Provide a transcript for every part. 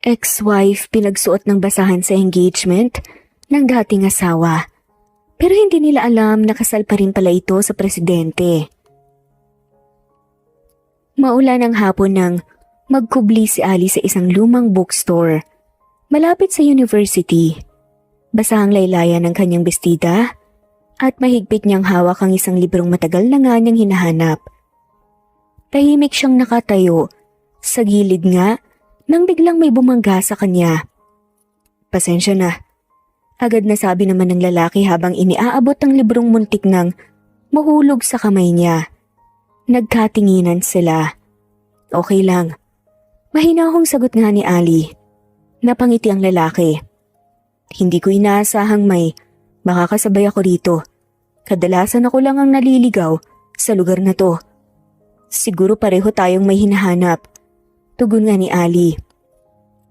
ex-wife pinagsuot ng basahan sa engagement ng dating asawa. Pero hindi nila alam na kasal pa rin pala ito sa presidente. Maulan ang hapon nang magkubli si Ali sa isang lumang bookstore malapit sa university. Basahang laylayan ng kanyang bestida at mahigpit niyang hawak ang isang librong matagal na nga niyang hinahanap. Tahimik siyang nakatayo sa gilid nga nang biglang may bumangga sa kanya. Pasensya na. Agad na sabi naman ng lalaki habang iniaabot ang librong muntik nang mahulog sa kamay niya. Nagkatinginan sila. Okay lang. Mahinahong sagot nga ni Ali. Napangiti ang lalaki. Hindi ko inaasahang may makakasabay ako rito. Kadalasan ako lang ang naliligaw sa lugar na to. Siguro pareho tayong may hinahanap. Tugon nga ni Ali.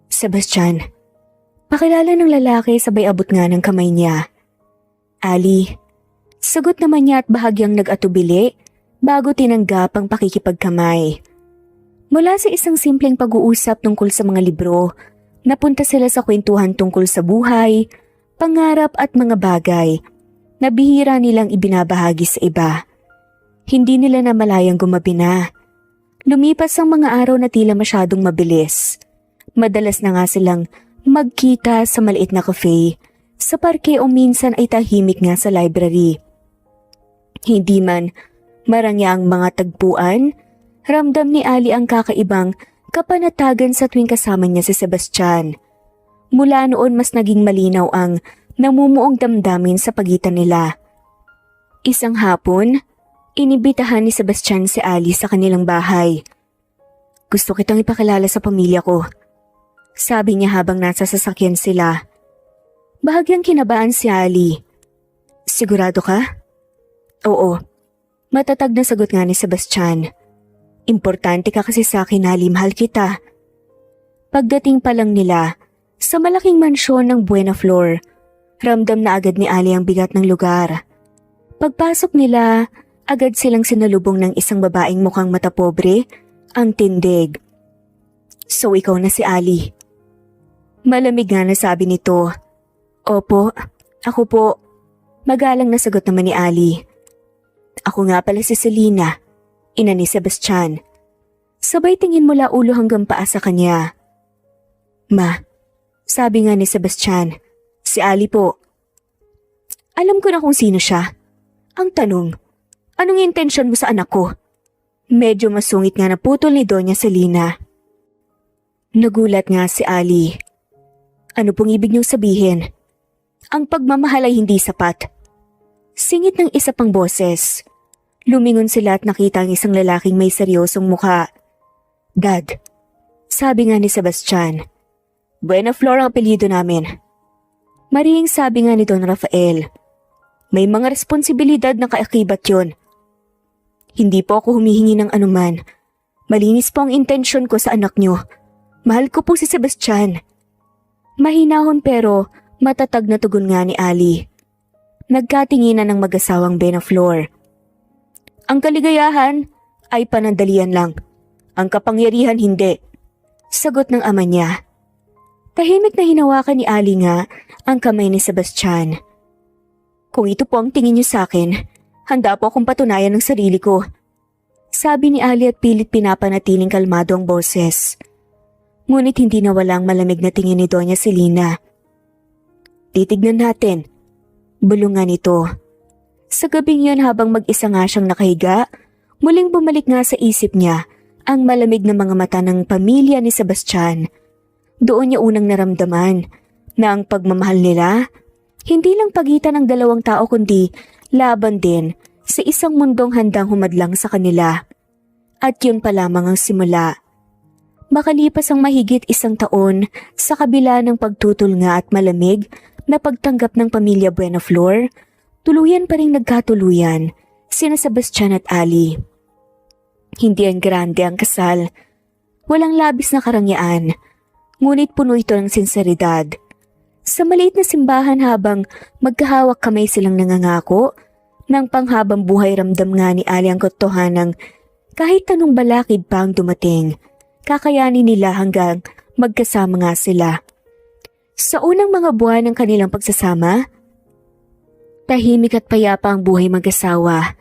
Sebastian. Pakilala ng lalaki sabay abot nga ng kamay niya. Ali. Sagot naman niya at bahagyang nag-atubili bago tinanggap ang pakikipagkamay. Mula sa isang simpleng pag-uusap tungkol sa mga libro, napunta sila sa kwentuhan tungkol sa buhay, pangarap at mga bagay na bihira nilang ibinabahagi sa iba. Hindi nila namalayang gumabi na. Lumipas ang mga araw na tila masyadong mabilis. Madalas na nga silang magkita sa maliit na cafe, sa parke o minsan ay tahimik nga sa library. Hindi man marangya ang mga tagpuan, ramdam ni Ali ang kakaibang kapanatagan sa tuwing kasama niya si Sebastian. Mula noon mas naging malinaw ang namumuong damdamin sa pagitan nila. Isang hapon, inibitahan ni Sebastian si Ali sa kanilang bahay. Gusto kitang ipakilala sa pamilya ko. Sabi niya habang nasa sasakyan sila. Bahagyang kinabaan si Ali. Sigurado ka? Oo. Matatag na sagot nga ni Sebastian. Importante ka kasi sa akin, Ali, mahal kita. Pagdating pa lang nila sa malaking mansyon ng Buena Flor, ramdam na agad ni Ali ang bigat ng lugar. Pagpasok nila, agad silang sinalubong ng isang babaeng mukhang matapobre, ang tindig. So ikaw na si Ali. Malamig nga na sabi nito. Opo, ako po. Magalang na sagot naman ni Ali. Ako nga pala si Selena, ina ni Sebastian. Sabay tingin mula ulo hanggang paa sa kanya. Ma, sabi nga ni Sebastian, si Ali po. Alam ko na kung sino siya. Ang tanong, anong intensyon mo sa anak ko? Medyo masungit nga na putol ni Doña Selena. Nagulat nga si Ali. Ano pong ibig niyong sabihin? Ang pagmamahal ay hindi sapat. Singit ng isa pang boses. Lumingon sila at nakita ang isang lalaking may seryosong mukha. Dad, sabi nga ni Sebastian. Buena Flor ang apelyido namin. Marihing sabi nga ni Don Rafael. May mga responsibilidad na kaakibat yon. Hindi po ako humihingi ng anuman. Malinis po ang intensyon ko sa anak niyo. Mahal ko po si Sebastian. Mahinahon pero matatag na tugon nga ni Ali. Nagkatinginan ng mag-asawang Buena Flor. Ang kaligayahan ay panandalian lang. Ang kapangyarihan hindi. Sagot ng ama niya. Tahimik na hinawakan ni Ali nga ang kamay ni Sebastian. Kung ito po ang tingin niyo sa akin, handa po akong patunayan ng sarili ko. Sabi ni Ali at pilit pinapanatiling kalmado ang boses. Ngunit hindi nawala ang malamig na tingin ni Doña Selena. Titignan natin. Bulungan nito. Sa gabing yun habang mag-isa nga siyang nakahiga, muling bumalik nga sa isip niya ang malamig na mga mata ng pamilya ni Sebastian. Doon niya unang naramdaman na ang pagmamahal nila, hindi lang pagitan ng dalawang tao kundi laban din sa isang mundong handang humadlang sa kanila. At yun pa lamang ang simula. Makalipas ang mahigit 1 taon sa kabila ng pagtutol nga at malamig na pagtanggap ng pamilya Buena Flor, tuluyan pa rin nagkatuluyan sina Sebastian at Ali. Hindi ang grande ang kasal. Walang labis na karangyaan, ngunit puno ito ng sinseridad. Sa maliit na simbahan habang magkahawak kamay silang nangangako, ng panghabang buhay ramdam nga ni Ali ang katotohanang kahit anong balakid pa ang dumating, kakayanin nila hanggang Magkasama nga sila. Sa unang mga buwan ng kanilang pagsasama, tahimik at payapa ang buhay mag-asawa.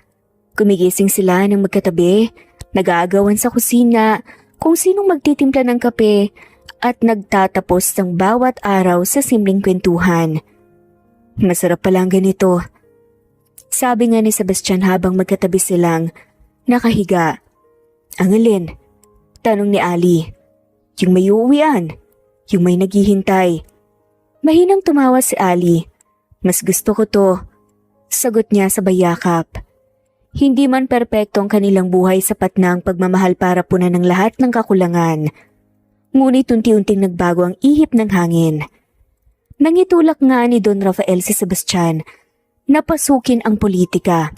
Gumigising sila ng magkatabi, nag-aagawan sa kusina, kung sinong magtitimpla ng kape at nagtatapos ng bawat araw sa simpleng kwentuhan. Masarap pala ang ganito. Sabi nga ni Sebastian habang magkatabi silang nakahiga. Ang alin? Tanong ni Ali. Yung may uuwian, yung may naghihintay. Mahinang tumawa si Ali. Mas gusto ko to. Sagot niya sa bayakap. Hindi man perpekto ang kanilang buhay, sapat na ang pagmamahal para punan ng lahat ng kakulangan. Ngunit unti-unting nagbago ang ihip ng hangin. Nangitulak nga ni Don Rafael si Sebastian na pasukin ang politika.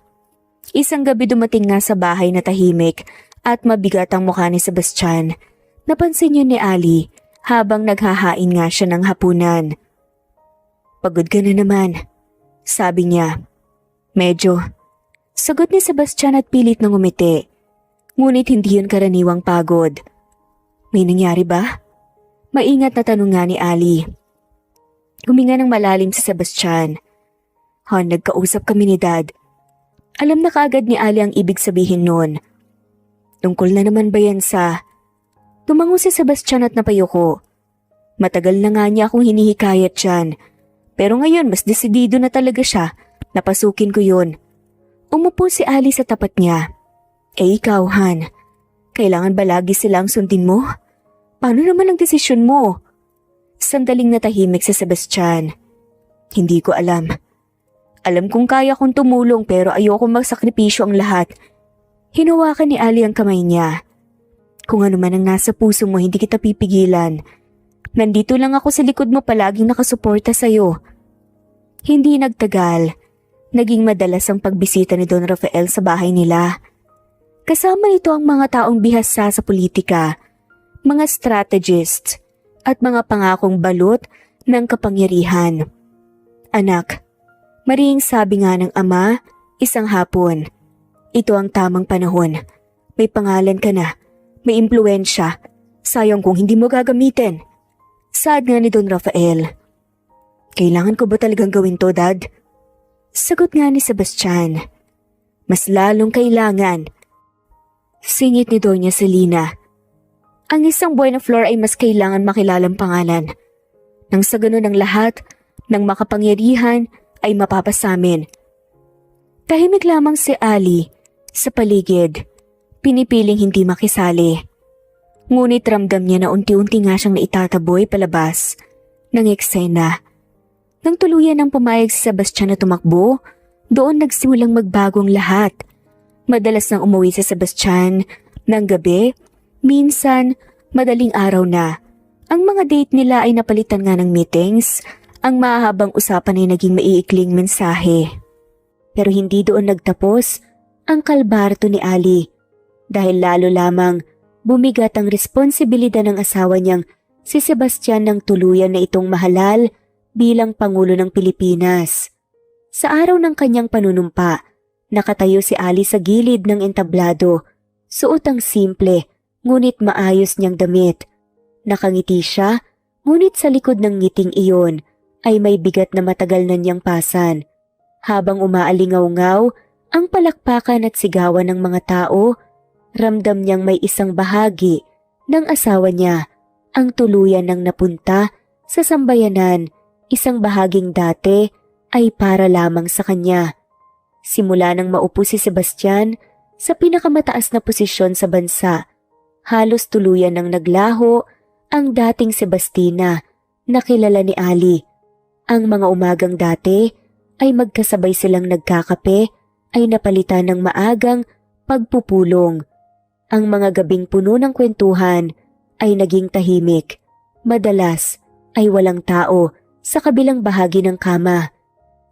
Isang gabi dumating nga sa bahay na tahimik at mabigat ang mukha ni Sebastian. Napansin yun ni Ali habang naghahain nga siya ng hapunan. Pagod ka na naman, sabi niya. Medyo. Sagot ni Sebastian at pilit ng umiti. Ngunit hindi yun karaniwang pagod. May nangyari ba? Maingat na tanong nga ni Ali. Huminga ng malalim si Sebastian. Nagkausap kami ni Dad. Alam na kaagad ni Ali ang ibig sabihin nun. Tungkol na naman ba yan sa... Tumango si Sebastian at napayuko. Matagal na nga niya akong hinihikayat dyan. Pero ngayon mas desidido na talaga siya. Napasukin ko yun. Umupo si Ali sa tapat niya. Ikaw, Han. Kailangan ba lagi silang sundin mo? Paano naman ang desisyon mo? Sandaling natahimik si Sebastian. Hindi ko alam. Alam kong kaya kong tumulong pero ayoko magsakripisyo ang lahat. Hinawakan ni Ali ang kamay niya. Kung ano man ang nasa puso mo, hindi kita pipigilan. Nandito lang ako sa likod mo, palaging nakasuporta sa'yo. Hindi nagtagal. Naging madalas ang pagbisita ni Don Rafael sa bahay nila. Kasama nito ang mga taong bihasa sa politika, mga strategists, at mga pangakong balot ng kapangyarihan. Anak, maring sabi nga ng ama, isang hapon. Ito ang tamang panahon. May pangalan ka na. May impluwensya. Sayang kung hindi mo gagamitin. Saad nga ni Don Rafael. Kailangan ko ba talagang gawin to, Dad? Sagot nga ni Sebastian. Mas lalong kailangan. Singit ni Doña Selina. Ang isang buhay na Flor ay mas kailangan makilalang pangalan. Nang sa ganun ang lahat ng makapangyarihan ay mapapasamin. Tahimik lamang si Ali sa paligid. Pinipiling hindi makisali. Ngunit ramdam niya na unti-unti nga siyang naitataboy palabas ng eksena. Nang tuluyan ng pumayag si Sebastian na tumakbo, doon nagsimulang magbagong lahat. Madalas nang umuwi si Sebastian ng gabi, minsan madaling araw na. Ang mga date nila ay napalitan nga ng meetings, ang mahabang usapan ay naging maiikling mensahe. Pero hindi doon nagtapos ang kalbarto ni Ali. Dahil lalo lamang bumigat ang responsibilidad ng asawa niyang si Sebastian ng tuluyan na itong mahalal bilang Pangulo ng Pilipinas. Sa araw ng kanyang panunumpa, nakatayo si Ali sa gilid ng entablado, suot ang simple ngunit maayos niyang damit. Nakangiti siya, ngunit sa likod ng ngiting iyon ay may bigat na matagal na niyang pasan. Habang umaalingaw-ngaw ang palakpakan at sigawan ng mga tao, ramdam niyang may isang bahagi ng asawa niya ang tuluyan ng napunta sa sambayanan, isang bahaging dati ay para lamang sa kanya. Simula nang maupo si Sebastian sa pinakamataas na posisyon sa bansa, halos tuluyan nang naglaho ang dating Sebastina na kilala ni Ali. Ang mga umagang dati ay magkasabay silang nagkakape ay napalitan ng maagang pagpupulong. Ang mga gabing puno ng kwentuhan ay naging tahimik. Madalas ay walang tao sa kabilang bahagi ng kama.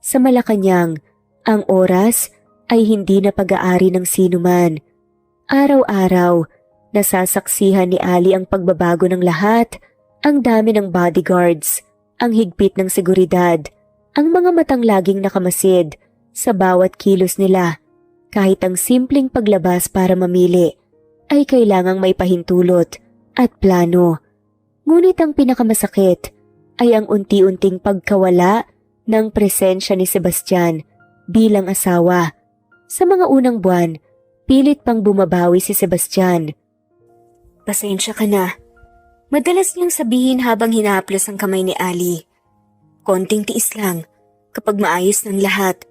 Sa Malacanang, ang oras ay hindi na pag-aari ng sinuman. Araw-araw, nasasaksihan ni Ali ang pagbabago ng lahat, ang dami ng bodyguards, ang higpit ng seguridad, ang mga matang laging nakamasid sa bawat kilos nila. Kahit ang simpleng paglabas para mamili ay kailangang may pahintulot at plano. Ngunit ang pinakamasakit ay ang unti-unting pagkawala ng presensya ni Sebastian bilang asawa. Sa mga unang buwan, pilit pang bumabawi si Sebastian. "Pasensya ka na." Madalas niyang sabihin habang hinahaplos ang kamay ni Ali. "Konting tiis lang kapag maayos ng lahat."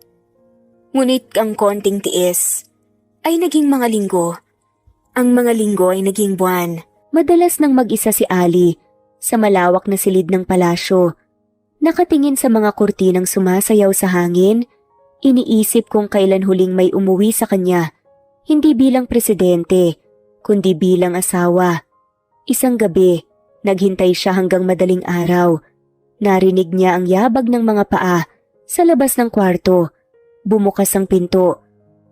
Ngunit ang konting tiis ay naging mga linggo. Ang mga linggo ay naging buwan. Madalas nang mag-isa si Ali sa malawak na silid ng palasyo. Nakatingin sa mga kurtinang sumasayaw sa hangin, iniisip kung kailan huling may umuwi sa kanya, hindi bilang presidente, kundi bilang asawa. Isang gabi, naghintay siya hanggang madaling araw. Narinig niya ang yabag ng mga paa sa labas ng kwarto. Bumukas ang pinto.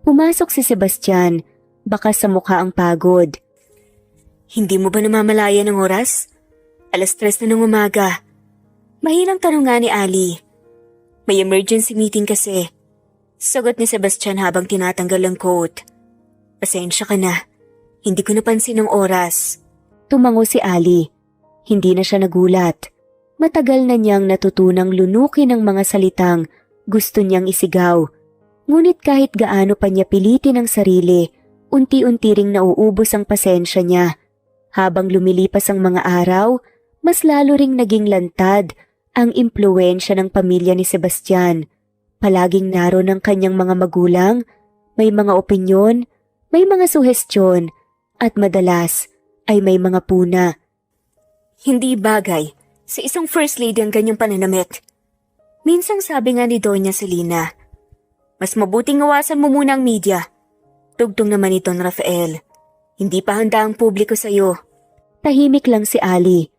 Pumasok si Sebastian, bakas sa mukha ang pagod. "Hindi mo ba namamalaya ng oras? 3:00 na ng umaga." Mahinang tanong nga ni Ali. "May emergency meeting kasi." Sagot ni Sebastian habang tinatanggal ang coat. "Pasensya ka na, hindi ko napansin ang oras." Tumango si Ali. Hindi na siya nagulat. Matagal na niyang natutunang lunukin ang mga salitang gusto niyang isigaw. Ngunit kahit gaano pa niya pilitin ang sarili, unti-unti ring nauubos ang pasensya niya. Habang lumilipas ang mga araw, mas lalo ring naging lantad ang impluwensya ng pamilya ni Sebastian. Palaging naroon ang kanyang mga magulang, may mga opinyon, may mga suhestyon, at madalas ay may mga puna. Hindi bagay sa isang first lady ang ganyang pananamit. Minsang sabi nga ni Doña Celina, "Mas mabuting ngawasan mo muna ang media." Tugtong naman ito ni Rafael, "Hindi pa handa ang publiko sa'yo." Tahimik lang si Ali.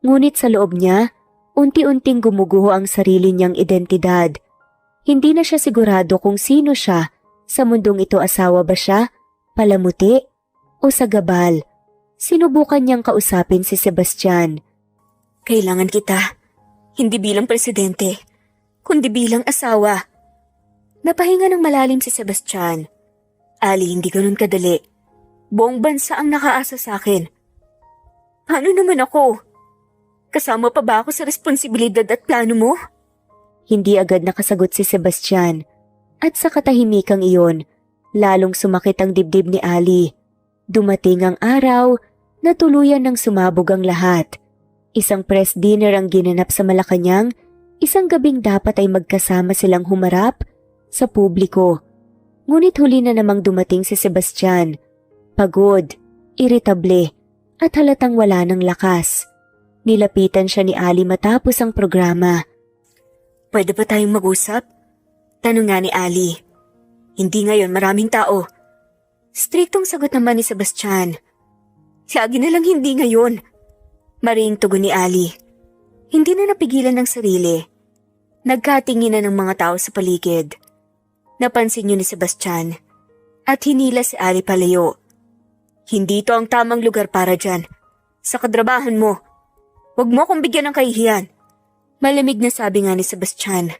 Ngunit sa loob niya, unti-unting gumuguho ang sarili niyang identidad. Hindi na siya sigurado kung sino siya. Sa mundong ito, asawa ba siya, palamuti, o sagabal? Sinubukan niyang kausapin si Sebastian. "Kailangan kita, hindi bilang presidente, kundi bilang asawa." Napahinga ng malalim si Sebastian. "Ali, hindi ganun kadali. Buong bansa ang nakaasa sa akin. Ano naman ako? Kasama pa ba ako sa responsibilidad at plano mo?" Hindi agad nakasagot si Sebastian. At sa katahimikang iyon, lalong sumakit ang dibdib ni Ali. Dumating ang araw na tuluyan ng sumabog ang lahat. Isang press dinner ang ginanap sa Malacanang, isang gabing dapat ay magkasama silang humarap sa publiko. Ngunit huli na namang dumating si Sebastian. Pagod, iritable, at halatang wala ng lakas. Nilapitan siya ni Ali matapos ang programa. "Pwede ba tayong mag-usap?" Tanong nga ni Ali. "Hindi ngayon, maraming tao." Striktong sagot naman ni Sebastian. "Lagi na lang hindi ngayon." Maring tugon ni Ali. Hindi na napigilan ng sarili. Nagkatingin na ng mga tao sa paligid. Napansin niyo ni Sebastian at hinila si Ali palayo. "Hindi ito ang tamang lugar para dyan. Sa kadrabahan mo. Huwag mo akong bigyan ng kahihiyan." Malamig na sabi nga ni Sebastian.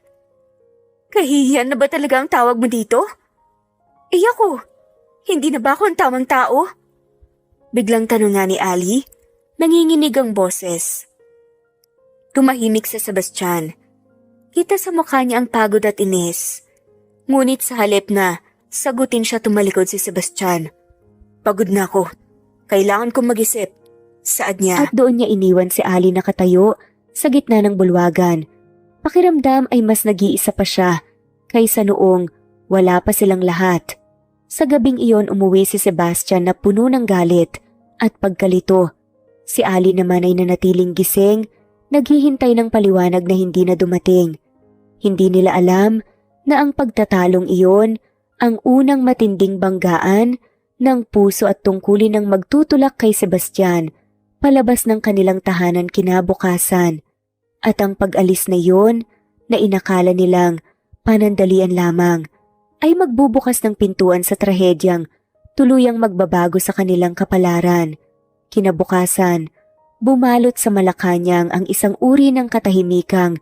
"Kahihiyan na ba talaga ang tawag mo dito? Ako, hindi na ba ako ang tamang tao?" Biglang tanong nga ni Ali, nanginginig ang boses. Tumahimik si Sebastian. Kita sa mukha niya ang pagod at inis. Ngunit sa halip na sagutin siya, tumalikod si Sebastian. "Pagod na ako. Kailangan kong mag-isip." Saad niya. At doon niya iniwan si Ali nakatayo sa gitna ng bulwagan. Pakiramdam ay mas nag-iisa pa siya kaysa noong wala pa silang lahat. Sa gabing iyon umuwi si Sebastian na puno ng galit at pagkalito. Si Ali naman ay nanatiling gising, naghihintay ng paliwanag na hindi na dumating. Hindi nila alam na ang pagtatalong iyon ang unang matinding banggaan ng puso at tungkulin ng magtutulak kay Sebastian palabas ng kanilang tahanan kinabukasan. At ang pag-alis na iyon na inakala nilang panandalian lamang ay magbubukas ng pintuan sa trahedyang tuluyang magbabago sa kanilang kapalaran. Kinabukasan, bumalot sa Malacanang ang isang uri ng katahimikang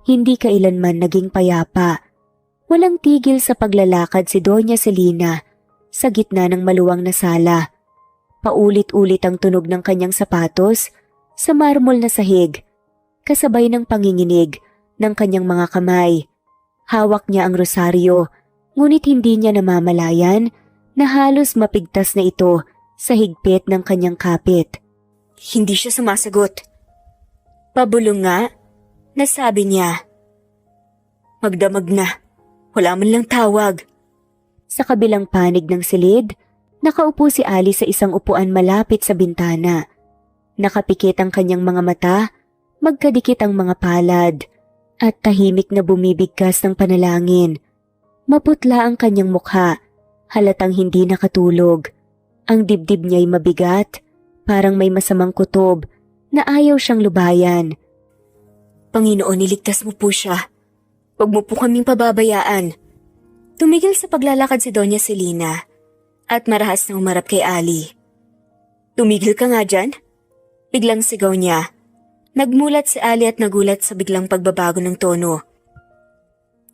hindi kailanman naging payapa. Walang tigil sa paglalakad si Doña Celina sa gitna ng maluwang na sala. Paulit-ulit ang tunog ng kanyang sapatos sa marmol na sahig, kasabay ng panginginig ng kanyang mga kamay. Hawak niya ang rosaryo, ngunit hindi niya namamalayan na halos mapigtas na ito sa higpit ng kanyang kapit. Hindi siya sumasagot. Pabulong nga, nasabi niya. Magdamag na, wala man lang tawag. Sa kabilang panig ng silid, nakaupo si Ali sa isang upuan malapit sa bintana. Nakapikit ang kanyang mga mata, magkadikit ang mga palad, at tahimik na bumibigkas ng panalangin. Maputla ang kanyang mukha, halatang hindi nakatulog. Ang dibdib niya'y mabigat, parang may masamang kutob na ayaw siyang lubayan. Panginoon, niligtas mo po siya. Huwag mo po kaming pababayaan. Tumigil sa paglalakad si Doña Celina at marahas na umarap kay Ali. Tumigil ka nga dyan? Biglang sigaw niya. Nagmulat si Ali at nagulat sa biglang pagbabago ng tono.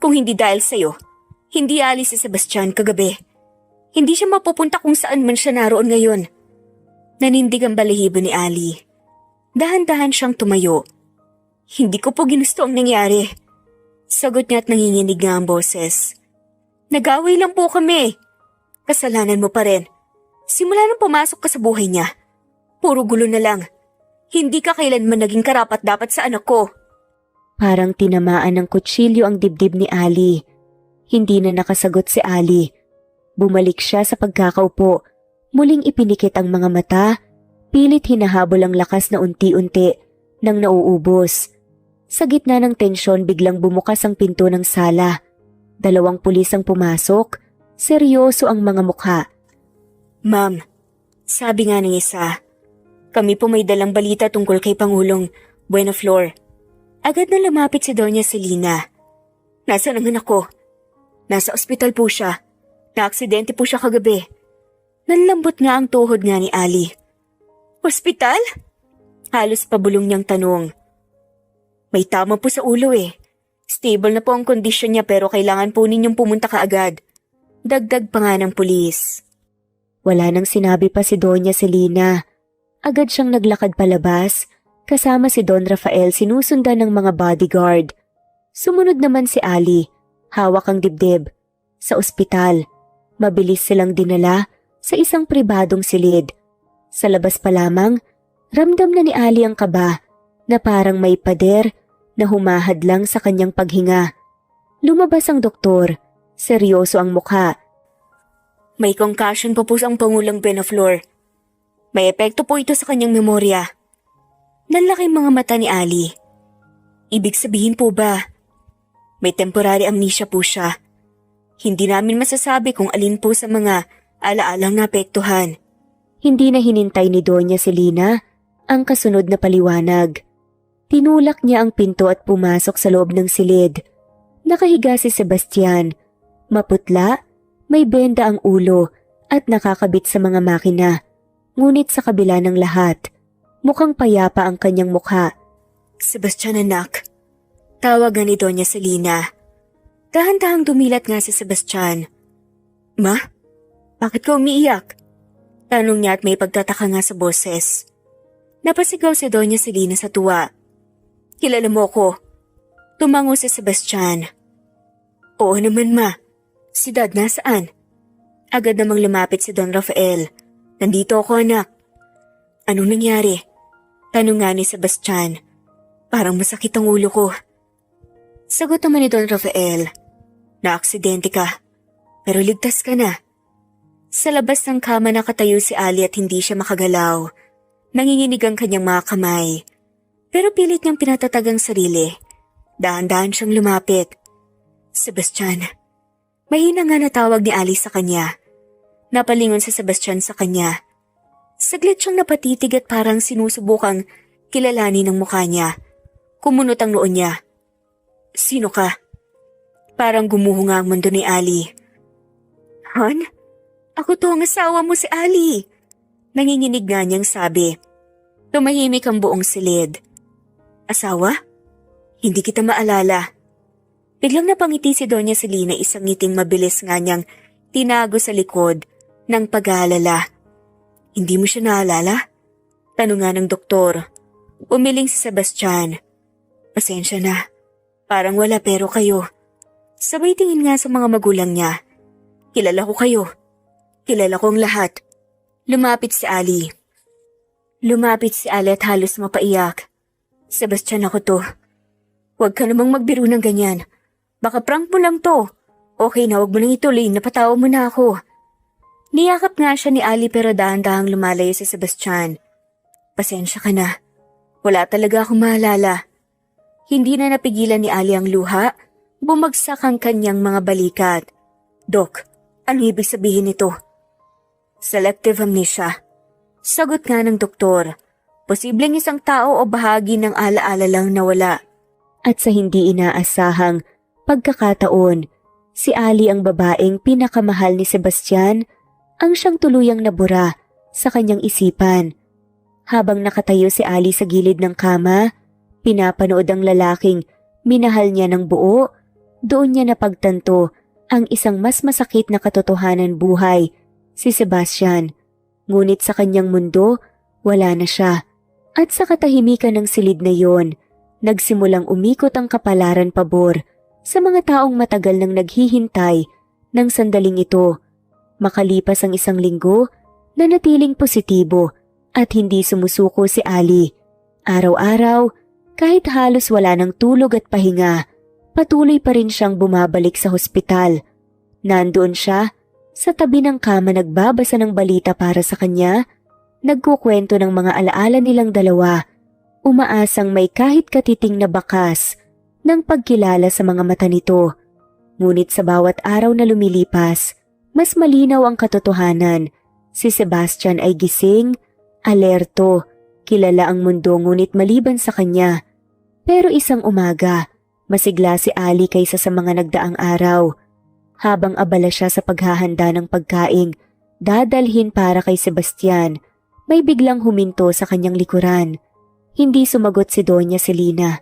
Kung hindi dahil sa'yo, hindi alis si Sebastian kagabi. Hindi siya mapupunta kung saan man siya naroon ngayon. Nanindig ang balahibo ni Ali. Dahan-dahan siyang tumayo. Hindi ko po ginusto ang nangyari. Sagot niya at nanginginig nga ang boses. Nag-away lang po kami. Kasalanan mo pa rin. Simula nang pumasok ka sa buhay niya, puro gulo na lang. Hindi ka kailanman naging karapat-dapat sa anak ko. Parang tinamaan ng kutsilyo ang dibdib ni Ali. Hindi na nakasagot si Ali. Bumalik siya sa pagkakaupo. Muling ipinikit ang mga mata. Pilit hinahabol ang lakas na unti-unti nang nauubos. Sa gitna ng tensyon biglang bumukas ang pinto ng sala. 2 pulis ang pumasok. Seryoso ang mga mukha. Ma'am, sabi nga ng isa, kami po may dalang balita tungkol kay Pangulong Buenaflor. Agad na lumapit si Doña Celina. Nasaan ang anak ko? Nasa ospital po siya. Naaksidente po siya kagabi. Nanlambot nga ang tuhod nga ni Ali. Ospital? Halos pabulong niyang tanong. May tama po sa ulo eh. Stable na po ang kondisyon niya pero kailangan po ninyong pumunta kaagad. Dagdag pa nga ng pulis. Wala nang sinabi pa si Doña Celina. Agad siyang naglakad palabas, kasama si Don Rafael sinusundan ng mga bodyguard. Sumunod naman si Ali, hawak ang dibdib. Sa ospital, mabilis silang dinala sa isang pribadong silid. Sa labas pa lamang, ramdam na ni Ali ang kaba na parang may pader na humahad lang sa kanyang paghinga. Lumabas ang doktor, seryoso ang mukha. May concussion po ang Pangulong Buenaflor. May epekto po ito sa kanyang memorya. Nanlaki mga mata ni Ali. Ibig sabihin po ba, may temporary amnesia po siya. Hindi namin masasabi kung alin po sa mga alaalang naapektuhan. Hindi na hinintay ni Doña Celina ang kasunod na paliwanag. Tinulak niya ang pinto at pumasok sa loob ng silid. Nakahiga si Sebastian. Maputla, may benda ang ulo at nakakabit sa mga makina. Ngunit sa kabila ng lahat, mukhang payapa ang kanyang mukha. Sebastian anak, tawagan ni Doña Celina. Dahan-dahang dumilat nga si Sebastian. Ma, bakit ka umiiyak? Tanong niya at may pagtataka nga sa boses. Napasigaw si Doña Celina sa tuwa. Kilala mo ko. Tumango si Sebastian. Oo naman ma, si Dad nasaan? Agad namang lumapit si Don Rafael. Nandito ako anak. Anong nangyari? Tanong nga ni Sebastian. Parang masakit ang ulo ko. Sagot naman ni Don Rafael. Naaksidente ka, pero ligtas ka na. Sa labas ng kama nakatayo si Ali at hindi siya makagalaw. Nanginginig ang kanyang mga kamay. Pero pilit niyang pinatatag ang sarili. Dahan-dahan siyang lumapit. Sebastian. Mahina nga natawag ni Ali sa kanya. Napalingon si Sebastian sa kanya. Saglit siyang napatitig at parang sinusubukang kilalanin ang mukha niya. Kumunot ang noon niya. Sino ka? Parang gumuho nga ang mundo ni Ali. Han? Ako to ang asawa mo si Ali. Nanginginig nga niyang sabi. Tumahimik ang buong silid. Asawa? Hindi kita maalala. Biglang napangiti si Doña Celina, isang ngiting mabilis nga niyang tinago sa likod ng pag-aalala. Hindi mo siya naalala? Tanong nga ng doktor. Umiling si Sebastian. Pasensya na. Parang wala pero kayo. Sabay tingin nga sa mga magulang niya. Kilala ko kayo. Kilala ko ang lahat. Lumapit si Ali at halos mapaiyak. Sebastian, ako to. Huwag ka namang magbiro ng ganyan. Baka prank mo lang to. Okay na, huwag mo nang ituloy, napatawa mo na ako. Niyakap nga siya ni Ali pero dahan-dahang lumalayo si Sebastian. Pasensya ka na. Wala talaga akong maalala. Hindi na napigilan ni Ali ang luha. Bumagsak ang kanyang mga balikat. Dok, ano ibig sabihin nito? Selective amnesia. Sagot nga ng doktor. Posibleng isang tao o bahagi ng alaala lang nawala. At sa hindi inaasahang pagkakataon, si Ali ang babaeng pinakamahal ni Sebastian ang siyang tuluyang nabura sa kanyang isipan. Habang nakatayo si Ali sa gilid ng kama, pinapanood ang lalaking minahal niya ng buo, doon niya napagtanto ang isang mas masakit na katotohanan buhay, si Sebastian. Ngunit sa kanyang mundo, wala na siya. At sa katahimikan ng silid na yon, nagsimulang umikot ang kapalaran pabor sa mga taong matagal nang naghihintay ng sandaling ito. Makalipas ang 1 linggo, nanatiling positibo at hindi sumusuko si Ali. Araw-araw, kahit halos wala ng tulog at pahinga, patuloy pa rin siyang bumabalik sa hospital. Nandoon siya sa tabi ng kama nagbabasa ng balita para sa kanya, nagkukwento ng mga alaala nilang dalawa, umaasang may kahit katiting na bakas ng pagkilala sa mga mata nito. Ngunit sa bawat araw na lumilipas, mas malinaw ang katotohanan. Si Sebastian ay gising, alerto, kilala ang mundo ngunit maliban sa kanya. Pero isang umaga, masigla si Ali kaysa sa mga nagdaang araw. Habang abala siya sa paghahanda ng pagkaing dadalhin para kay Sebastian, may biglang huminto sa kanyang likuran. Hindi sumagot si Doña Celina.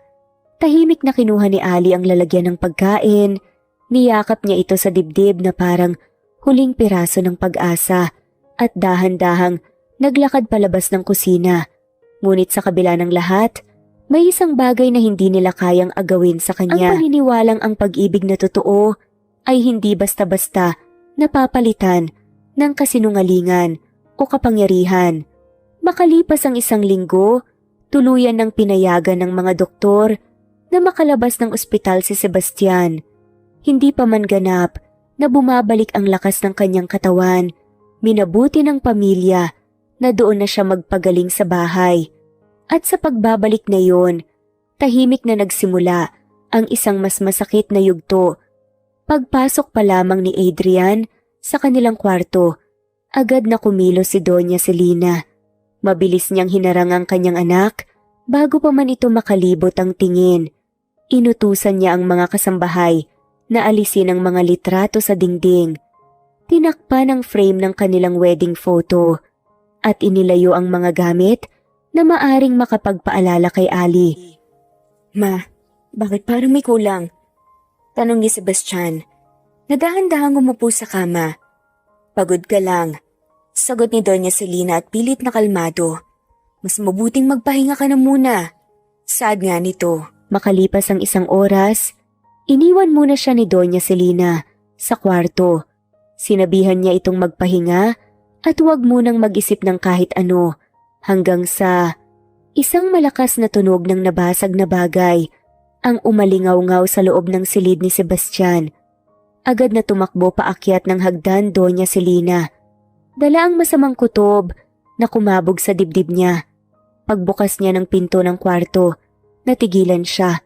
Tahimik na kinuha ni Ali ang lalagyan ng pagkain, niyakap niya ito sa dibdib na parang huling piraso ng pag-asa at dahan-dahang naglakad palabas ng kusina. Ngunit sa kabila ng lahat, may isang bagay na hindi nila kayang agawin sa kanya. Ang paniniwalang ang pag-ibig na totoo ay hindi basta-basta napapalitan ng kasinungalingan o kapangyarihan. Makalipas ang 1 linggo, tuluyan ng pinayagan ng mga doktor na makalabas ng ospital si Sebastian. Hindi pa man ganap na bumabalik ang lakas ng kanyang katawan, minabuti ng pamilya na doon na siya magpagaling sa bahay. At sa pagbabalik na yon, tahimik na nagsimula ang isang mas masakit na yugto. Pagpasok pa lamang ni Adrian sa kanilang kwarto, agad na kumilos si Doña Celina. Mabilis niyang hinarang ang kanyang anak bago pa man ito makalibot ang tingin. Inutusan niya ang mga kasambahay na alisin ang mga litrato sa dingding. Tinakpan ang frame ng kanilang wedding photo at inilayo ang mga gamit na maaring makapagpaalala kay Ali. Ma, bakit parang may kulang? Tanong ni Sebastian. Nadahan-dahang umupo sa kama. Pagod ka lang. Sagot ni Doña Celina at pilit na kalmado. Mas mabuting magpahinga ka na muna. Sad nga nito. Makalipas ang 1 oras, iniwan muna siya ni Doña Celina sa kwarto. Sinabihan niya itong magpahinga at huwag munang mag-isip ng kahit ano hanggang sa isang malakas na tunog ng nabasag na bagay ang umalingaw-ngaw sa loob ng silid ni Sebastian. Agad na tumakbo paakyat ng hagdan Doña Celina. Dala ang masamang kutob na kumabog sa dibdib niya. Pagbukas niya ng pinto ng kwarto, natigilan siya.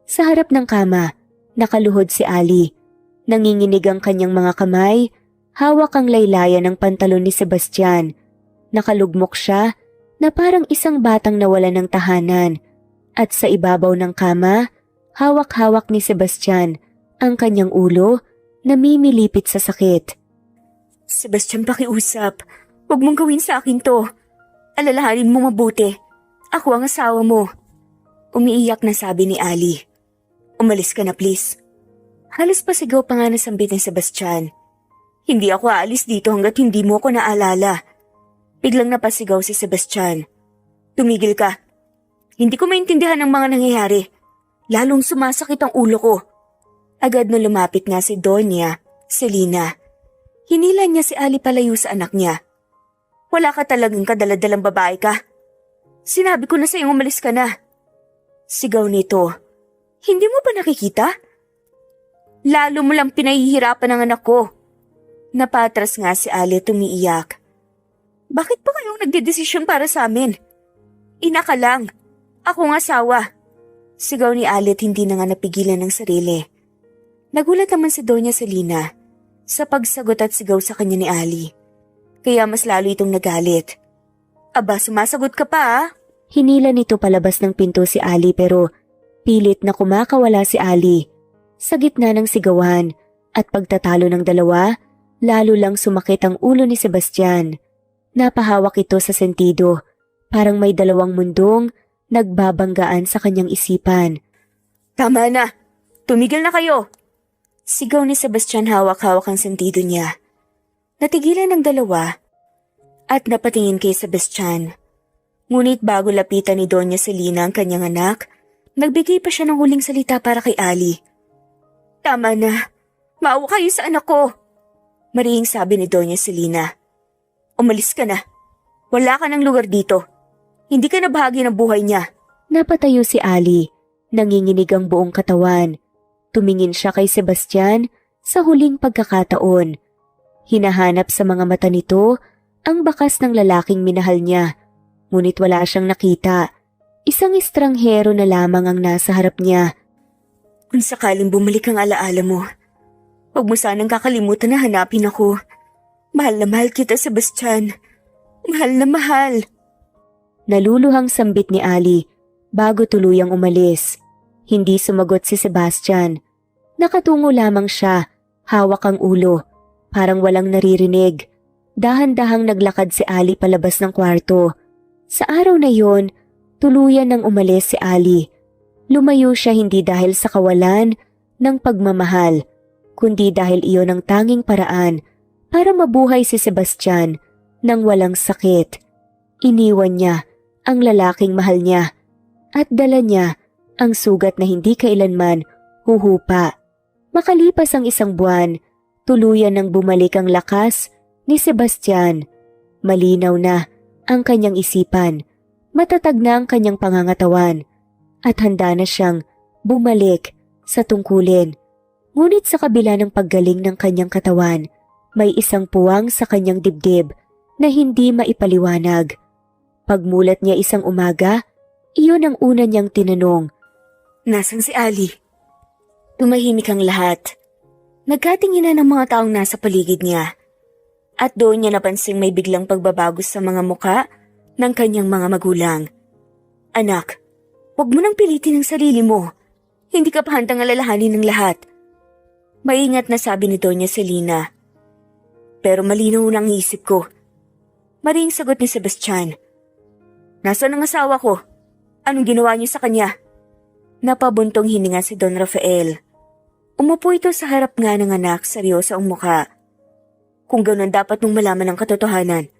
Sa harap ng kama, nakaluhod si Ali. Nanginginig ang kanyang mga kamay, hawak ang laylayan ng pantalon ni Sebastian. Nakalugmok siya na parang isang batang nawalan ng tahanan. At sa ibabaw ng kama, hawak-hawak ni Sebastian ang kanyang ulo na mimilipit sa sakit. Sebastian, pakiusap. Huwag mong gawin sa akin to. Alalahanin mo mabuti. Ako ang asawa mo. Umiiyak na sabi ni Ali. Umalis ka na please. Halos pasigaw pa nga nasambit ni Sebastian. Hindi ako aalis dito hanggat hindi mo ako naalala. Biglang napasigaw si Sebastian. Tumigil ka. Hindi ko maintindihan ang mga nangyayari. Lalong sumasakit ang ulo ko. Agad na lumapit nga si Donya, Selena. Hinila niya si Ali palayo sa anak niya. Wala ka talagang kadaladalang babae ka. Sinabi ko na sa'yo umalis ka na. Sigaw nito. Hindi mo ba nakikita? Lalo mo lang pinahihirapan ang anak ko. Napatras nga si Ali at umiiyak. Bakit pa kayong nagdedesisyon para sa amin? Ina ka lang. Ako ang asawa. Sigaw ni Ali at hindi na nga napigilan ng sarili. Nagulat naman si Doña Selena sa pagsagot at sigaw sa kanya ni Ali. Kaya mas lalo itong nagalit. Aba, sumasagot ka pa ah? Hinila nito palabas ng pinto si Ali pero pilit na kumakawala si Ali. Sa gitna ng sigawan at pagtatalo ng dalawa, lalo lang sumakit ang ulo ni Sebastian. Napahawak ito sa sentido, parang may dalawang mundong nagbabanggaan sa kanyang isipan. Tama na! Tumigil na kayo! Sigaw ni Sebastian hawak-hawak ang sentido niya. Natigilan ng dalawa at napatingin kay Sebastian. Ngunit bago lapitan ni Doña Selena ang kanyang anak, nagbigay pa siya ng huling salita para kay Ali. Tama na! Maawa kayo sa anak ko! Marihing sabi ni Doña Selena. Umalis ka na. Wala ka ng lugar dito. Hindi ka na bahagi ng buhay niya. Napatayo si Ali. Nanginginig ang buong katawan. Tumingin siya kay Sebastian sa huling pagkakataon. Hinahanap sa mga mata nito ang bakas ng lalaking minahal niya. Ngunit wala siyang nakita. Isang estranghero na lamang ang nasa harap niya. Kung sakaling bumalik ang alaala mo, huwag mo sanang kakalimutan na hanapin ako. Mahal na mahal kita, Sebastian. Mahal na mahal. Naluluhang sambit ni Ali bago tuluyang umalis. Hindi sumagot si Sebastian. Nakatungo lamang siya, hawak ang ulo, parang walang naririnig. Dahan-dahang naglakad si Ali palabas ng kwarto. Sa araw na yon, tuluyan nang umalis si Ali. Lumayo siya hindi dahil sa kawalan ng pagmamahal, kundi dahil iyon ang tanging paraan para mabuhay si Sebastian nang walang sakit. Iniwan niya ang lalaking mahal niya at dala niya ang sugat na hindi kailanman huhupa. Makalipas ang isang buwan, tuluyan nang bumalik ang lakas ni Sebastian. Malinaw na ang kanyang isipan, matatag na ang kanyang pangangatawan, at handa na siyang bumalik sa tungkulin. Ngunit sa kabila ng paggaling ng kanyang katawan, may isang puwang sa kanyang dibdib na hindi maipaliwanag. Pagmulat niya isang umaga, iyon ang una niyang tinanong. Nasaan si Ali? Tumahimik ang lahat. Nagkatinginan ng mga taong nasa paligid niya. At doon niya napansing may biglang pagbabago sa mga muka ng kanyang mga magulang. Anak, huwag mo nang pilitin ang sarili mo. Hindi ka pa handang alalahanin ng lahat. Maingat na sabi ni Doña Selena. Pero malinaw ng isip ko. Maring sagot ni Sebastian. Nasaan ang asawa ko? Anong ginawa niyo sa kanya? Napabuntong hininga si Don Rafael. Umupo ito sa harap nga ng anak, seryoso ang mukha. Kung ganoon dapat mong malaman ang katotohanan.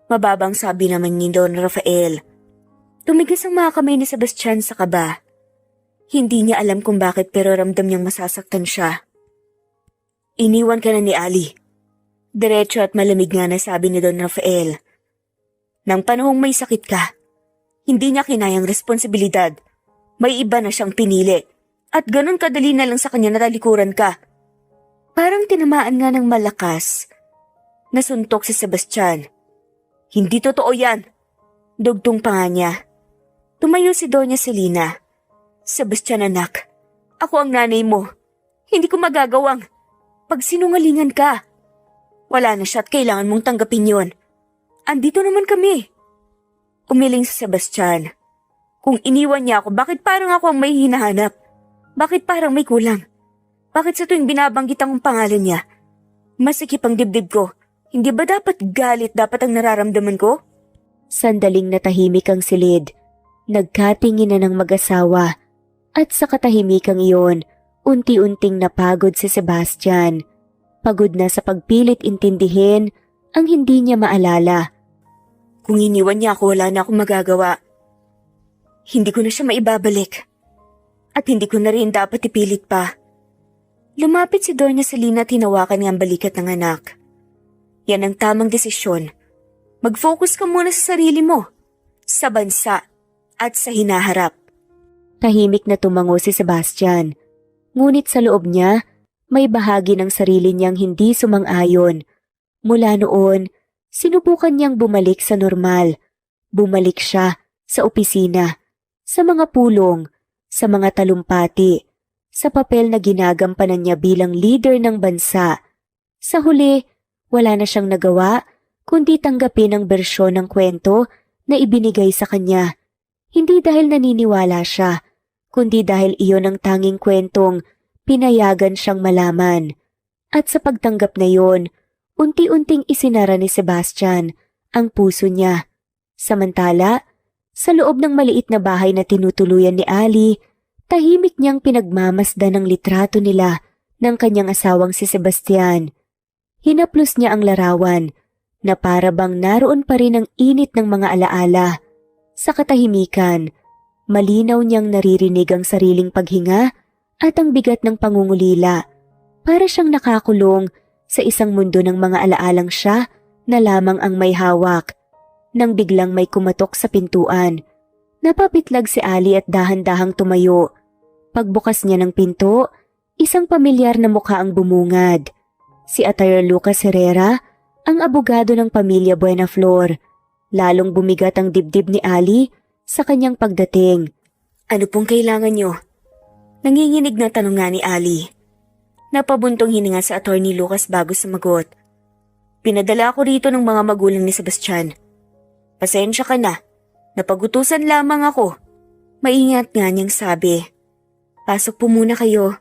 Mababang sabi naman ni Don Rafael. Tumigas ang mga kamay ni Sebastian sa kaba. Hindi niya alam kung bakit pero ramdam niyang masasaktan siya. Iniwan ka na ni Ali. Diretso at malamig nga na sabi ni Don Rafael. Nang panahong may sakit ka, hindi niya kinayang responsibilidad. May iba na siyang pinili. At ganun kadali na lang sa kanya natalikuran ka. Parang tinamaan nga ng malakas. Nasuntok si Sebastian. Hindi totoo yan. Dugtong pa nga niya. Tumayo si Doña Selena. Sebastian anak, ako ang nanay mo. Hindi ko magagawang pagsinungalingan ka. Wala na siya at kailangan mong tanggapin yon. Andito naman kami. Umiling si Sebastian. Kung iniwan niya ako, bakit parang ako ang may hinahanap? Bakit parang may kulang? Bakit sa tuwing binabanggit ang pangalan niya, masikip ang dibdib ko? Hindi ba dapat galit dapat ang nararamdaman ko? Sandaling natahimik ang silid. Nagkatingin na ng mag-asawa. At sa katahimikang iyon, unti-unting napagod si Sebastian. Pagod na sa pagpilit intindihin ang hindi niya maalala. Kung iniwan niya ako, wala na akong magagawa. Hindi ko na siya maibabalik. At hindi ko na rin dapat ipilit pa. Lumapit si Doña Celina at hinawakan ang balikat ng anak. Yan ang tamang desisyon. Mag-focus ka muna sa sarili mo, sa bansa, at sa hinaharap. Tahimik na tumango si Sebastian. Ngunit sa loob niya, may bahagi ng sarili niyang hindi sumang-ayon. Mula noon, sinubukan niyang bumalik sa normal. Bumalik siya sa opisina, sa mga pulong, sa mga talumpati, sa papel na ginagampanan niya bilang leader ng bansa. Sa huli, wala na siyang nagawa kundi tanggapin ang bersyon ng kwento na ibinigay sa kanya. Hindi dahil naniniwala siya, kundi dahil iyon ang tanging kwentong pinayagan siyang malaman. At sa pagtanggap na yon, unti-unting isinara ni Sebastian ang puso niya. Samantala, sa loob ng maliit na bahay na tinutuluyan ni Ali, tahimik niyang pinagmamasdan ang litrato nila ng kanyang asawang si Sebastian. Hinaplos niya ang larawan na para bang naroon pa rin ang init ng mga alaala. Sa katahimikan, malinaw niyang naririnig ang sariling paghinga at ang bigat ng pangungulila. Para siyang nakakulong sa isang mundo ng mga alaalang siya na lamang ang may hawak. Nang biglang may kumatok sa pintuan, napapitlag si Ali at dahan-dahang tumayo. Pagbukas niya ng pinto, isang pamilyar na mukha ang bumungad. Si Attorney Lucas Herrera, ang abogado ng pamilya Buenaflor. Lalong bumigat ang dibdib ni Ali sa kanyang pagdating. Ano pong kailangan niyo? Nanginginig na tanong nga ni Ali. Napabuntong hininga sa Attorney Lucas bago sumagot. Pinadala ako rito ng mga magulang ni Sebastian. Pasensya ka na, napagutusan lamang ako. Maingat nga niyang sabi. Pasok po muna kayo.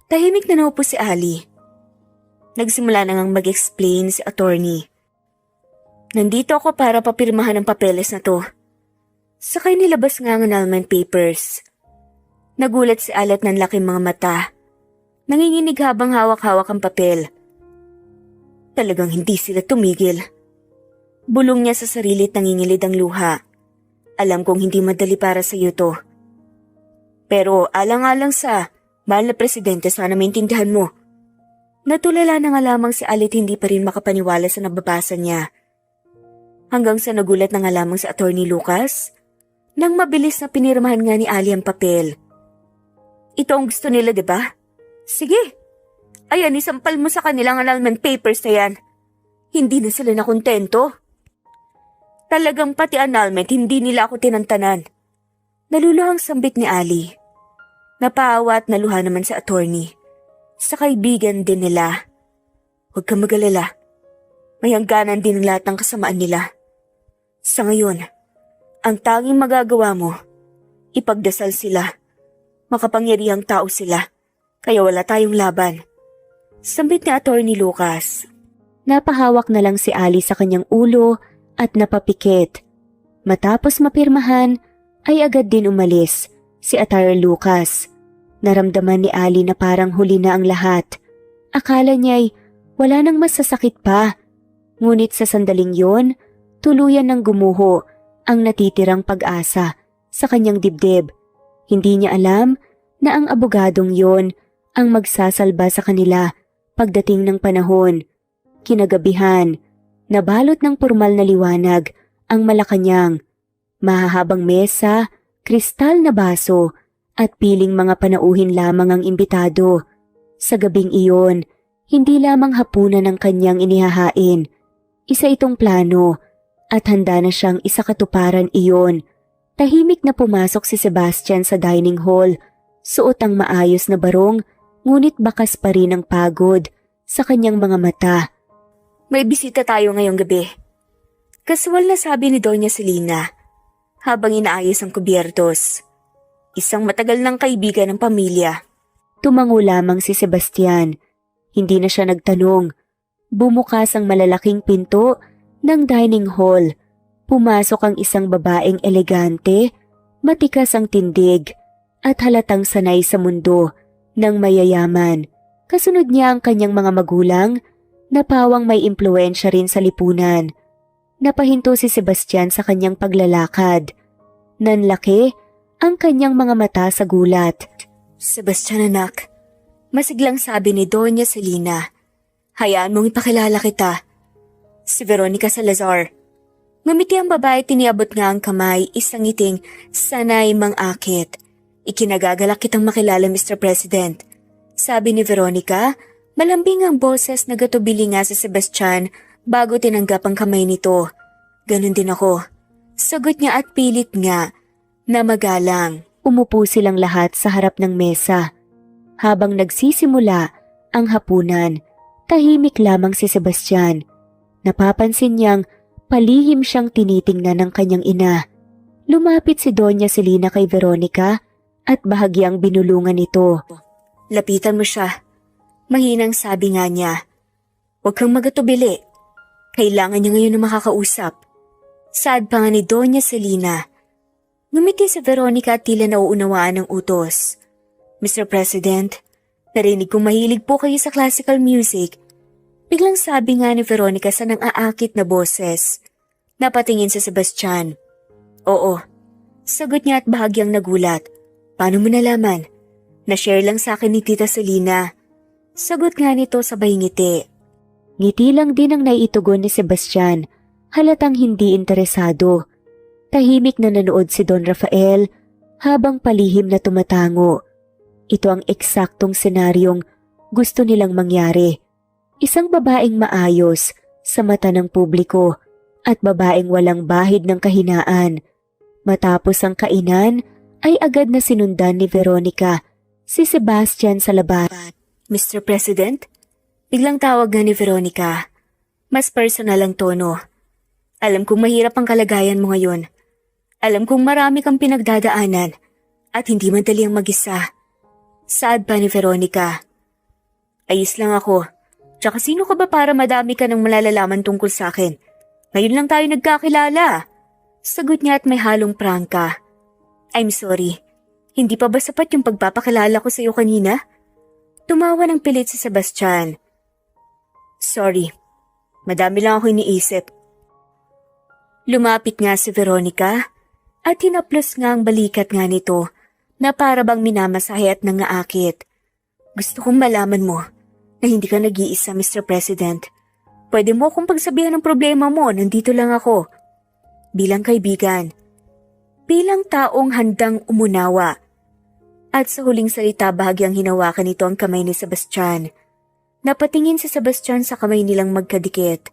Tahimik na naupo si Ali. Nagsimula na ngang mag-explain si attorney. Nandito ako para papirmahan ang papeles na to. Sakay nilabas nga ang annulment papers. Nagulat si Ali at nanlaki mga mata. Nanginginig habang hawak-hawak ang papel. Talagang hindi sila tumigil. Bulong niya sa sarili at nangingilid ang luha. Alam kong hindi madali para sa iyo to. Pero alang-alang sa mahal na presidente, sana maintindihan mo. Natulala na nga lamang si Ali at hindi pa rin makapaniwala sa nababasa niya. Hanggang sa nagulat na nga lamang si Attorney Lucas nang mabilis na pinirmahan nga ni Ali ang papel. Ito ang gusto nila, di ba? Sige. Ayan, isampal mo sa kanilang annulment papers na yan. Hindi na sila nakontento. Talagang pati annulment, hindi nila ako tinantanan. Naluluhang sambit ni Ali. Napaawa at naluha naman sa attorney. Sa kaibigan din nila. Huwag kang mag-alala. May hangganan din ang lahat ng kasamaan nila. Sa ngayon, ang tanging magagawa mo, ipagdasal sila. Makapangyarihang tao sila, kaya wala tayong laban. Sambit ni Attorney Lucas. Napahawak na lang si Ali sa kanyang ulo at napapikit. Matapos mapirmahan, ay agad din umalis si Attorney Lucas. Naramdaman ni Ali na parang huli na ang lahat. Akala niya'y wala nang masasakit pa. Ngunit sa sandaling yon, tuluyan ng gumuho ang natitirang pag-asa sa kanyang dibdib. Hindi niya alam na ang abogadong yon ang magsasalba sa kanila pagdating ng panahon. Kinagabihan, nabalot ng pormal na liwanag ang Malacanang. Mahahabang mesa, kristal na baso at piling mga panauhin lamang ang imbitado. Sa gabing iyon, hindi lamang hapunan ang kanyang inihahain. Isa itong plano at handa na siyang isakatuparan iyon. Tahimik na pumasok si Sebastian sa dining hall. Suot ang maayos na barong, ngunit bakas pa rin ang pagod sa kanyang mga mata. May bisita tayo ngayong gabi. Kaswal na sabi ni Doña Celina habang inaayos ang kubyertos. Isang matagal ng kaibigan ng pamilya. Tumango lamang si Sebastian. Hindi na siya nagtanong. Bumukas ang malalaking pinto ng dining hall. Pumasok ang isang babaeng elegante, matikas ang tindig, at halatang sanay sa mundo ng mayayaman. Kasunod niya ang kanyang mga magulang na pawang may impluwensya rin sa lipunan. Napahinto si Sebastian sa kanyang paglalakad. Nanlaki ang kanyang mga mata sa gulat. Sebastian anak, masiglang sabi ni Doña Celina. Hayaan mong ipakilala kita. Si Veronica Salazar. Ngumiti ang babae, tiniabot nga ang kamay, isang ngiting sanay mang-akit. Ikinagagalak kitang makilala, Mr. President. Sabi ni Veronica, malambing ang boses, nagatubili nga si Sebastian bago tinanggap ang kamay nito. Ganon din ako. Sagot niya at pilit nga na magalang. Umupo silang lahat sa harap ng mesa. Habang nagsisimula ang hapunan, tahimik lamang si Sebastian. Napapansin niyang palihim siyang tinitingnan ng kanyang ina. Lumapit si Doña Celina kay Veronica at bahagyang binulungan ito. Lapitan mo siya. Mahinang sabi nga niya. Huwag kang magatubili. Kailangan niya ngayon na makakausap. Saad pa nga ni Doña Celina. Ngumiti si Veronica at tila nauunawaan ng utos. Mr. President, narinig kong mahilig po kayo sa classical music. Biglang sabi nga ni Veronica sa nang-aakit na boses. Napatingin si Sebastian. Oo. Sagot niya at bahagyang nagulat. Paano mo nalaman? Na-share lang sa akin ni Tita Celina. Sagot nga nito sabay ngiti. Ngiti lang din ang naitugon ni Sebastian. Halatang hindi interesado. Tahimik na nanood si Don Rafael habang palihim na tumatango. Ito ang eksaktong senaryong gusto nilang mangyari. Isang babaeng maayos sa mata ng publiko at babaeng walang bahid ng kahinaan. Matapos ang kainan ay agad na sinundan ni Veronica si Sebastian sa labas. Mr. President, biglang tawag nga ni Veronica. Mas personal ang tono. Alam kong mahirap ang kalagayan mo ngayon. Alam kong marami kang pinagdadaanan at hindi madali ang mag-isa. Saad pa ni Veronica. Ayos lang ako. Tsaka sino ka ba para madami ka ng malalalaman tungkol sa akin? Ngayon lang tayo nagkakilala. Sagot niya at may halong prangka. I'm sorry. Hindi pa ba sapat yung pagpapakilala ko sa iyo kanina? Tumawa ng pilit si Sebastian. Sorry. Madami lang ako iniisip. Lumapit nga si Veronica at hinaplos nga ang balikat nga nito na para bang minamasahe at nangaakit. Gusto kong malaman mo na hindi ka nag-iisa, Mr. President. Pwede mo akong pagsabihan ng problema mo, nandito lang ako. Bilang kaibigan. Bilang taong handang umunawa. At sa huling salita bahagyang hinawakan nito ang kamay ni Sebastian. Napatingin si Sebastian sa kamay nilang magkadikit.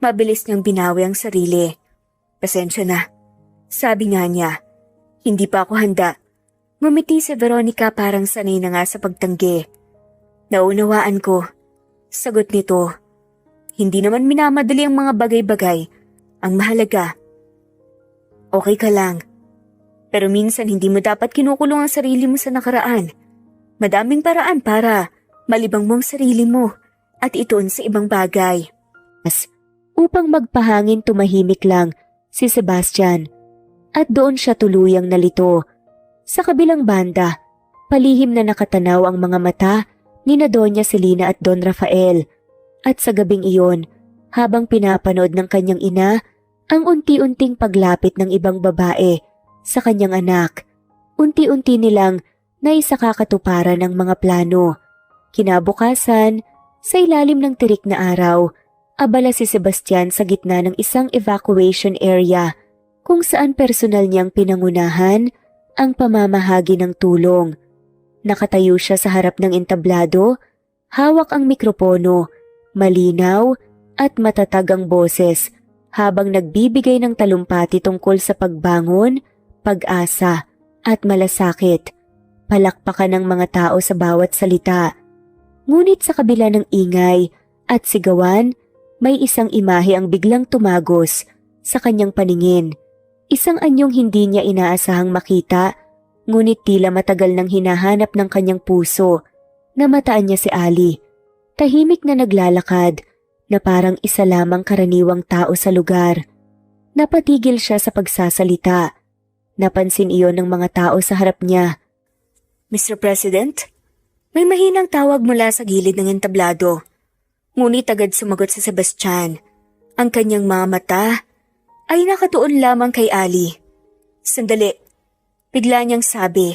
Mabilis niyang binawi ang sarili. Pasensya na. Sabi nga niya. Hindi pa ako handa. Ngumiti si Veronica parang sanay na nga sa pagtanggi. Naunawaan ko. Sagot nito. Hindi naman minamadali ang mga bagay-bagay. Ang mahalaga. Okay ka lang. Pero minsan hindi mo dapat kinukulong ang sarili mo sa nakaraan. Madaming paraan para malibang mo ang sarili mo at ituon sa ibang bagay. Upang magpahangin tumahimik lang si Sebastian at doon siya tuluyang nalito. Sa kabilang banda, palihim na nakatanaw ang mga mata ni na Doña Celina at Don Rafael. At sa gabing iyon, habang pinapanood ng kanyang ina ang unti-unting paglapit ng ibang babae sa kanyang anak, unti-unti nilang naisakakatuparan ng mga plano. Kinabukasan, sa ilalim ng tirik na araw, abala si Sebastian sa gitna ng isang evacuation area kung saan personal niyang pinangunahan ang pamamahagi ng tulong. Nakatayo siya sa harap ng entablado, hawak ang mikropono, malinaw at matatag ang boses habang nagbibigay ng talumpati tungkol sa pagbangon, pag-asa at malasakit. Palakpakan ng mga tao sa bawat salita. Ngunit sa kabila ng ingay at sigawan, may isang imahe ang biglang tumagos sa kanyang paningin. Isang anyong hindi niya inaasahang makita, ngunit tila matagal nang hinahanap ng kanyang puso. Namataan niya si Ali. Tahimik na naglalakad na parang isa lamang karaniwang tao sa lugar. Napatigil siya sa pagsasalita. Napansin iyon ng mga tao sa harap niya. Mr. President, may mahinang tawag mula sa gilid ng entablado. Ngunit agad sumagot si Sebastian. Ang kanyang mga mata ay nakatuon lamang kay Ali. Sandali. Bigla niyang sabi.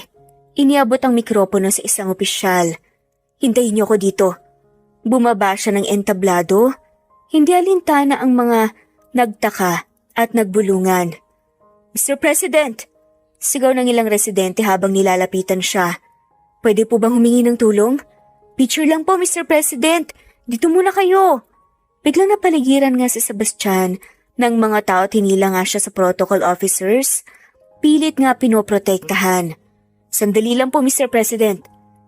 Iniabot ang mikropono sa isang opisyal. Hintayin niyo ko dito. Bumaba siya ng entablado. Hindi alintana ang mga nagtaka at nagbulungan. Mr. President! Sigaw ng ilang residente habang nilalapitan siya. Pwede po bang humingi ng tulong? Picture lang po, Mr. President. Dito muna kayo. Biglang napaligiran nga si Sebastian ng mga tao at hinila nga siya sa protocol officers. Pilit nga pinoprotektahan. Sandali lang po, Mr. President.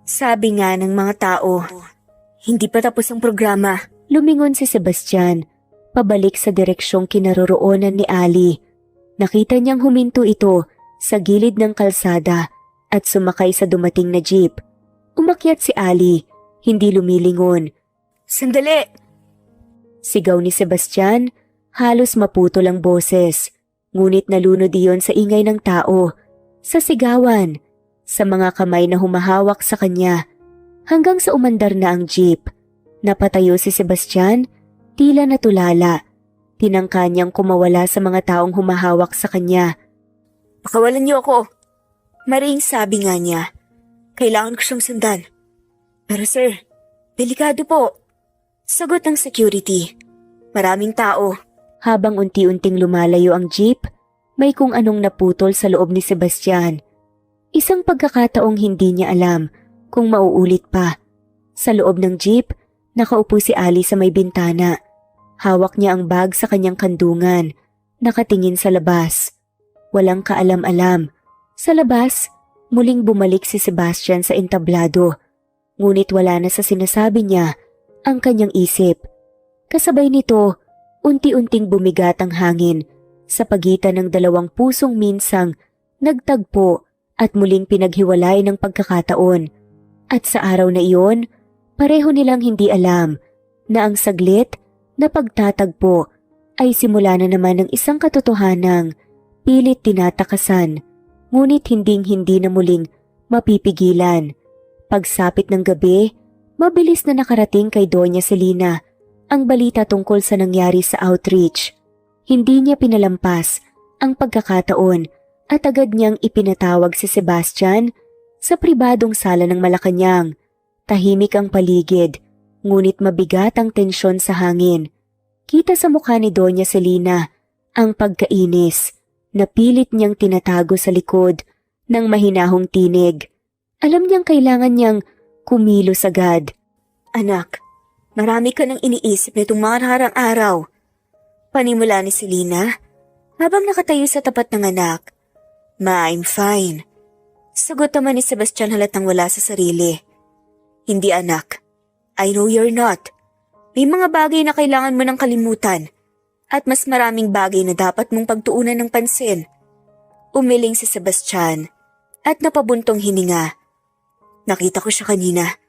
Sabi nga ng mga tao. Hindi pa tapos ang programa. Lumingon si Sebastian, pabalik sa direksyong kinaroroonan ni Ali. Nakita niyang huminto ito sa gilid ng kalsada at sumakay sa dumating na jeep. Umakyat si Ali, hindi lumilingon. Sandali! Sigaw ni Sebastian, halos maputol ang boses. Ngunit nalunod iyon sa ingay ng tao, sa sigawan, sa mga kamay na humahawak sa kanya, hanggang sa umandar na ang jeep. Napatayo si Sebastian, tila natulala. Tinangka niyang kumawala sa mga taong humahawak sa kanya. Pakawalan niyo ako. Maring sabi nga niya. Kailangan ko siyang sundan. Pero sir, delikado po. Sagot ng security. Maraming tao. Habang unti-unting lumalayo ang jeep, may kung anong naputol sa loob ni Sebastian. Isang pagkakataong hindi niya alam kung mauulit pa. Sa loob ng jeep, nakaupo si Ali sa may bintana. Hawak niya ang bag sa kanyang kandungan, nakatingin sa labas. Walang kaalam-alam. Sa labas, muling bumalik si Sebastian sa entablado. Ngunit wala na sa sinasabi niya ang kanyang isip. Kasabay nito, unti-unting bumigat ang hangin sa pagitan ng dalawang pusong minsang nagtagpo at muling pinaghiwalay ng pagkakataon. At sa araw na iyon, pareho nilang hindi alam na ang saglit na pagtatagpo ay simula na naman ng isang katotohanang pilit tinatakasan, ngunit hinding-hindi na muling mapipigilan. Pagsapit ng gabi, mabilis na nakarating kay Doña Celina ang balita tungkol sa nangyari sa outreach. Hindi niya pinalampas ang pagkakataon at agad niyang ipinatawag si Sebastian sa pribadong sala ng Malacanang. Tahimik ang paligid, ngunit mabigat ang tensyon sa hangin. Kita sa mukha ni Doña Celina ang pagkainis na pilit niyang tinatago sa likod ng mahinahong tinig. Alam niyang kailangan niyang kumilos agad. Anak, marami ka nang iniisip nitong mga naharang araw. Panimula ni Celina habang nakatayo sa tapat ng anak. Ma, I'm fine. Sagot naman ni Sebastian halatang wala sa sarili. Hindi anak, I know you're not. May mga bagay na kailangan mo nang kalimutan at mas maraming bagay na dapat mong pagtuunan ng pansin. Umiling si Sebastian at napabuntong hininga. Nakita ko siya kanina.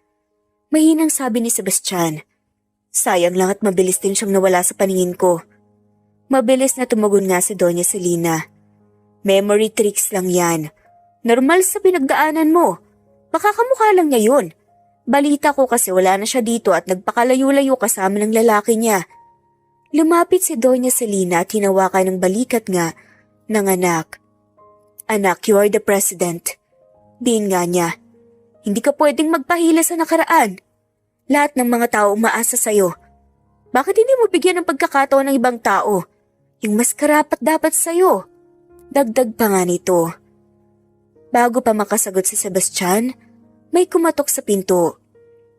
Mahinang sabi ni Sebastian. Sayang lang at mabilis din siyang nawala sa paningin ko. Mabilis na tumugon nga si Doña Celina. Memory tricks lang yan. Normal sa pinagdaanan mo. Baka kamukha lang niya yun. Balita ko kasi wala na siya dito at nagpakalayo-layo kasama ng lalaki niya. Lumapit si Doña Celina at hinawakan ng balikat nga ng anak. Anak, you are the president. Diin nga niya. Hindi ka pwedeng magpahila sa nakaraan. Lahat ng mga tao umaasa sa'yo. Bakit hindi mo bigyan ng pagkakataon ng ibang tao? Yung mas karapat dapat sa'yo. Dagdag pa nga nito. Bago pa makasagot si Sebastian, may kumatok sa pinto.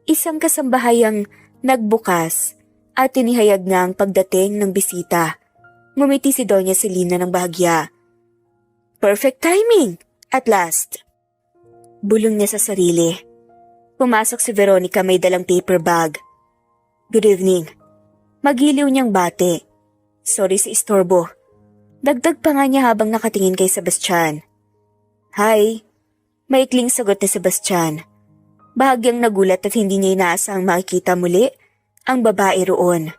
Isang kasambahayang nagbukas at tinihayag nga ang pagdating ng bisita. Ngumiti si Doña Celina ng bahagya. Perfect timing! At last. Bulong niya sa sarili. Pumasok si Veronica may dalang paper bag. Good evening. Magiliw niyang bate. Sorry sa istorbo. Dagdag pa nga niya habang nakatingin kay Sebastian. Hi. Maikling sagot ni Sebastian. Bahagyang nagulat at hindi niya inaasahang makikita muli ang babae roon.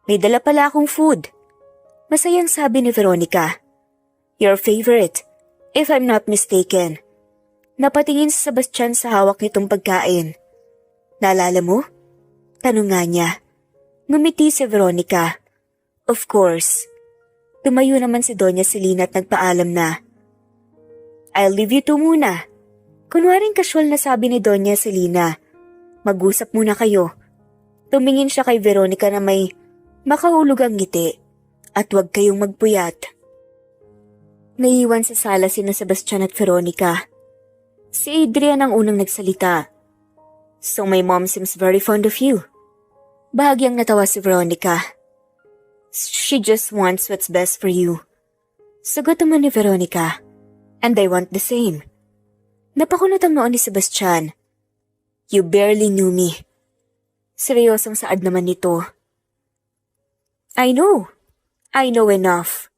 May dala pala akong food. Masayang sabi ni Veronica. Your favorite, if I'm not mistaken. Napatingin si Sebastian sa hawak nitong pagkain. Naalala mo? Tanong nga niya. Ngumiti si Veronica. Of course. Tumayo naman si Doña Celina at nagpaalam na. I'll leave you two muna. Kunwaring casual na sabi ni Doña Celina. Mag-usap muna kayo. Tumingin siya kay Veronica na may makahulog ang ngiti at huwag kayong magpuyat. Naiwan sa sala sina Sebastian at Veronica. Si Adrian ang unang nagsalita. So my mom seems very fond of you. Bahagyang natawa si Veronica. She just wants what's best for you. Sagot naman ni Veronica. And I want the same. Napakunot ang noon ni Sebastian. You barely knew me. Seryosong saad naman nito. I know enough.